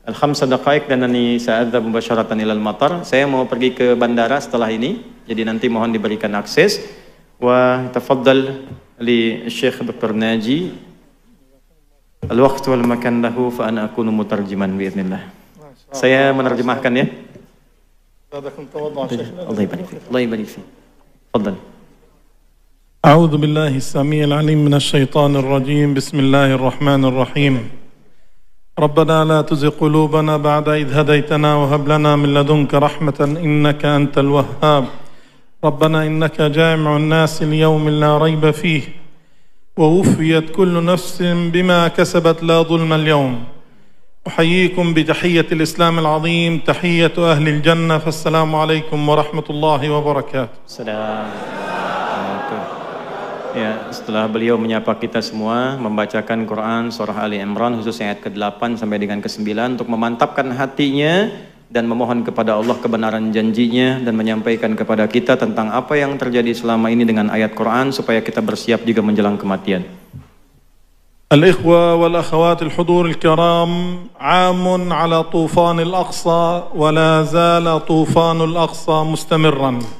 Speaker 1: Al-5 daqa'iq dan ani sa'adzab mubasyaratan ilal matar. Saya mau pergi ke bandara setelah ini, jadi nanti mohon diberikan akses. Wa tafaddal li Syekh Dr. Naji al-waqt wal makan lahu fa ana akunu mutarjiman biidznillah. Saya menerjemahkan ya. Allah يبارك فيك. الله يبارك فيك. تفضل.
Speaker 2: أعوذ بالله السميع العليم من الشيطان الرجيم. بسم الله الرحمن الرحيم. ربنا لا تزغ قلوبنا بعد إذ هديتنا وهب لنا من لدنك رحمة إنك أنت الوهاب. ربنا إنك جامع الناس ليوم لا ريب فيه ووفيت كل نفس بما كسبت لا ظلم اليوم. أحييكم بتحية الإسلام العظيم تحية أهل الجنة فالسلام عليكم ورحمة الله وبركاته.
Speaker 1: Ya, setelah beliau menyapa kita semua, membacakan Quran surah Ali Imran khusus ayat ke-8 sampai dengan ke-9 untuk memantapkan hatinya dan memohon kepada Allah kebenaran janjinya dan menyampaikan kepada kita tentang apa yang terjadi selama ini dengan ayat Quran supaya kita bersiap juga menjelang kematian.
Speaker 2: الإخوة والأخوات الحضور الكرام، عام على طوفان الأقصى ولا زال طوفان الأقصى مستمرا.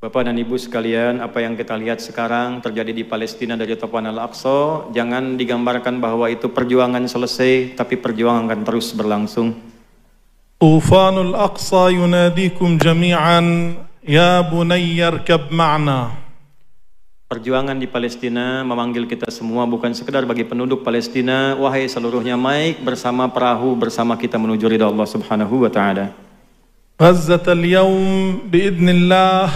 Speaker 1: Bapak dan Ibu sekalian, apa yang kita lihat sekarang terjadi di Palestina dari Tufan Al-Aqsa, jangan digambarkan bahwa itu perjuangan selesai, tapi perjuangan akan terus berlangsung.
Speaker 2: طوفان الأقصى يناديكم جميعا يا بني اركب معنا.
Speaker 1: Perjuangan di Palestina memanggil kita semua, bukan sekedar bagi penduduk Palestina, wahai seluruhnya, naik bersama perahu bersama kita menuju ridha Allah Subhanahu wa taala.
Speaker 2: غزة اليوم بإذن الله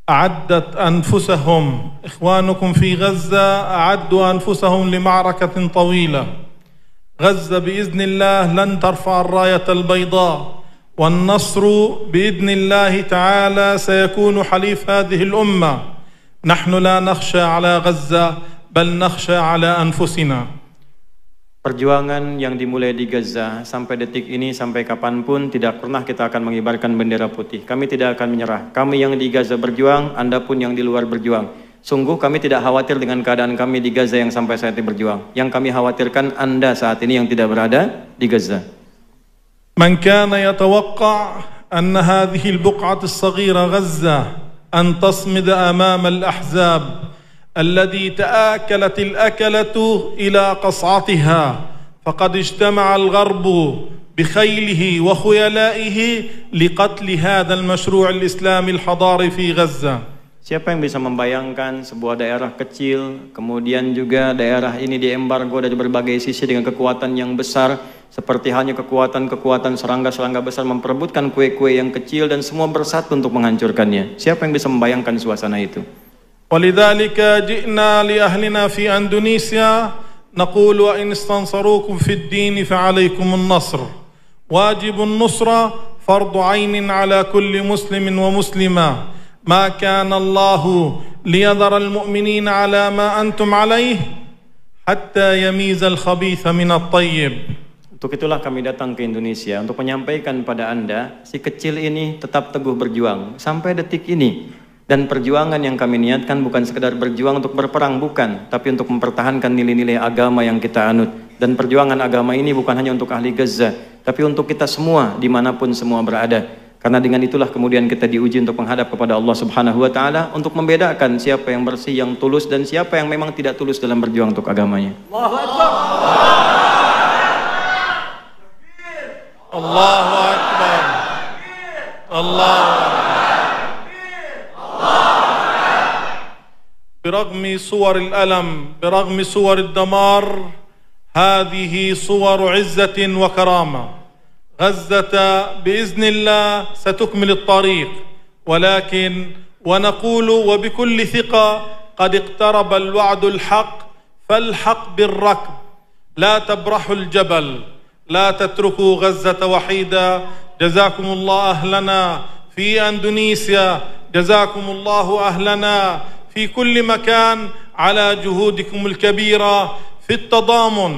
Speaker 2: أعدت أنفسهم، إخوانكم في غزة أعدوا أنفسهم لمعركة طويلة. غزة بإذن الله لن ترفع الراية البيضاء، والنصر بإذن الله تعالى سيكون حليف هذه الأمة. نحن لا نخشى على غزة بل نخشى على أنفسنا.
Speaker 1: Perjuangan yang dimulai di Gaza sampai detik ini, sampai kapanpun, tidak pernah kita akan mengibarkan bendera putih. Kami tidak akan menyerah. Kami yang di Gaza berjuang, Anda pun yang di luar berjuang. Sungguh kami tidak khawatir dengan keadaan kami di Gaza yang sampai saat ini berjuang. Yang kami khawatirkan Anda saat ini yang tidak berada di Gaza.
Speaker 2: من كان يتوقع أن هذه البقعة الصغيرة غزة أن تصمد أمام الأحزاب الذي تآكلت الأكلة إلى قصعتها فقد اجتمع الغرب بخيله وخيلائه لقتل هذا المشروع الإسلامي الحضاري في غزة.
Speaker 1: Siapa yang bisa membayangkan sebuah daerah kecil, kemudian juga daerah ini diembargo dari berbagai sisi dengan kekuatan yang besar, seperti halnya kekuatan-kekuatan serangga-serangga besar memperebutkan kue-kue yang kecil dan semua bersatu untuk menghancurkannya. Siapa yang bisa membayangkan suasana itu?
Speaker 2: ولذلك جئنا لأهلنا في أندونيسيا نقول وإن استنصروكم في الدين فعليكم النصر واجب النصرة فرض عين على كل مسلم ومسلمة ما كان الله ليذر المؤمنين على ما أنتم عليه حتى يميز الخبيث من الطيب.
Speaker 1: Untuk itulah kami datang ke Indonesia untuk menyampaikan pada Anda, si kecil ini tetap teguh berjuang sampai detik ini. Dan perjuangan yang kami niatkan bukan sekedar berjuang untuk berperang, bukan, tapi untuk mempertahankan nilai-nilai agama yang kita anut. Dan perjuangan agama ini bukan hanya untuk ahli Gaza, tapi untuk kita semua dimanapun semua berada. Karena dengan itulah kemudian kita diuji untuk menghadap kepada Allah Subhanahu wa Ta'ala, untuk membedakan siapa yang bersih, yang tulus, dan siapa yang memang tidak tulus dalam berjuang untuk agamanya.
Speaker 2: Allahu Akbar. Allahu Akbar. Allahu Akbar. برغم صور الألم، برغم صور الدمار، هذه صور عزة وكرامة. غزة بإذن الله ستكمل الطريق، ولكن ونقول وبكل ثقة قد اقترب الوعد الحق، فالحق بالركب، لا تبرحوا الجبل، لا تتركوا غزة وحيدة. جزاكم الله أهلنا في أندونيسيا، جزاكم الله أهلنا في كل مكان على جهودكم الكبيرة في التضامن،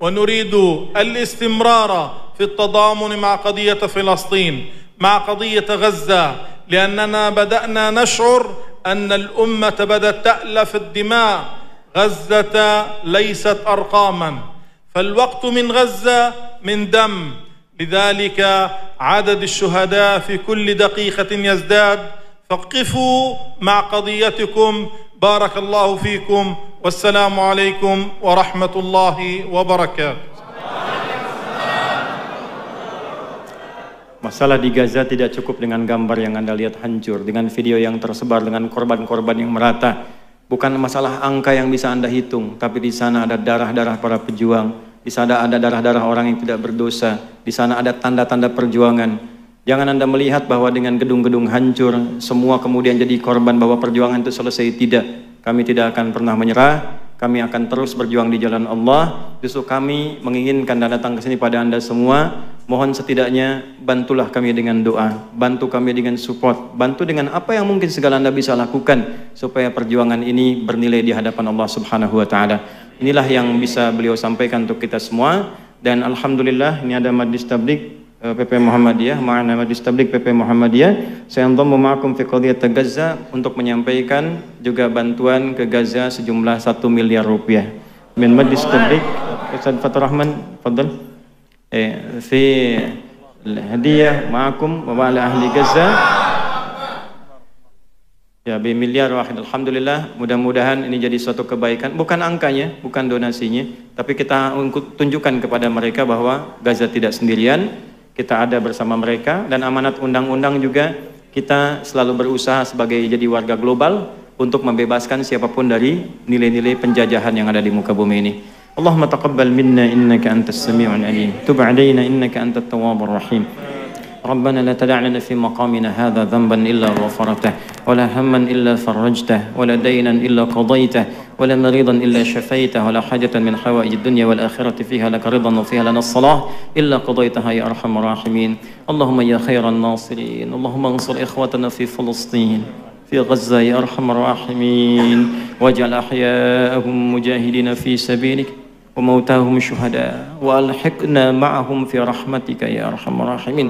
Speaker 2: ونريد الاستمرار في التضامن مع قضية فلسطين، مع قضية غزة، لأننا بدأنا نشعر أن الأمة بدأت تألف الدماء. غزة ليست أرقاما، فالوقت من غزة من دم، لذلك عدد الشهداء في كل دقيقة يزداد. فقفوا مع قضيتكم. بارك الله فيكم والسلام عليكم ورحمة الله وبركاته.
Speaker 1: Masalah di Gaza tidak cukup dengan gambar yang Anda lihat hancur, dengan video yang tersebar, dengan korban-korban yang merata. Bukan masalah angka yang bisa Anda hitung, tapi di sana ada darah-darah para pejuang, di sana ada darah-darah orang yang tidak berdosa, di sana ada tanda-tanda perjuangan. Jangan Anda melihat bahwa dengan gedung-gedung hancur, semua kemudian jadi korban, bahwa perjuangan itu selesai. Tidak. Kami tidak akan pernah menyerah. Kami akan terus berjuang di jalan Allah. Justru kami menginginkan dan datang ke sini pada Anda semua. Mohon setidaknya bantulah kami dengan doa, bantu kami dengan support, bantu dengan apa yang mungkin segala Anda bisa lakukan supaya perjuangan ini bernilai di hadapan Allah Subhanahu wa Ta'ala. Inilah yang bisa beliau sampaikan untuk kita semua. Dan alhamdulillah ini ada Majlis Tabligh PP Muhammadiyah, ma'ana Majlis Tabligh PP Muhammadiyah. Saya anzamu ma'akum fi qadhiyat Gaza untuk menyampaikan juga bantuan ke Gaza sejumlah 1 miliar rupiah. Min Majlis Tabligh Ustaz Fatur Rahman, fadhal. Fi al-hadiyah ma'akum wa ma'ala ahli Gaza. Ya, bi miliar wahid. Alhamdulillah, mudah-mudahan ini jadi suatu kebaikan. Bukan angkanya, bukan donasinya, tapi kita tunjukkan kepada mereka bahwa Gaza tidak sendirian. Kita ada bersama mereka, dan amanat undang-undang juga kita selalu berusaha sebagai jadi warga global untuk membebaskan siapapun dari nilai-nilai penjajahan yang ada di muka bumi ini. Allahumma taqabbal minna innaka antas sami'ul alim. Tub 'alaina innaka antat tawwabur rahim. ربنا لا تدع لنا في مقامنا هذا ذنبا إلا غفرته ولا هما إلا فرجته ولا دينا إلا قضيته ولا مريضا إلا شفيته ولا حاجة من حوائج الدنيا والآخرة فيها لك رضا وفيها لنا الصلاح إلا قضيتها يا أرحم الراحمين. اللهم يا خير الناصرين، اللهم انصر إخوتنا في فلسطين في غزة يا أرحم الراحمين، واجعل أحياءهم مجاهدين في سبيلك وموتاهم شهداء وألحقنا معهم في رحمتك يا أرحم الراحمين.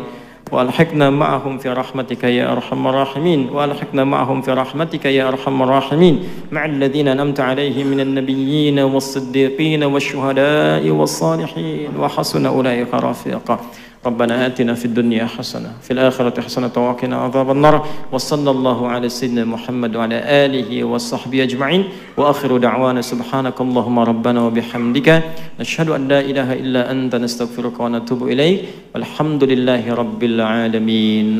Speaker 1: وألحقنا معهم في رحمتك يا أرحم الراحمين وألحقنا معهم في رحمتك يا أرحم الراحمين مع الذين أنعمت عليهم من النبيين والصديقين والشهداء والصالحين وحسن أولئك رفيقا ربنا آتنا في الدنيا حسنة في الآخرة حسنة وقنا عذاب النار وصلى الله على سيدنا محمد وعلى آله وصحبه أجمعين وآخر دعوانا سبحانك اللهم ربنا وبحمدك نشهد أن لا إله إلا أنت نستغفرك ونتوب إليك والحمد لله رب العالمين.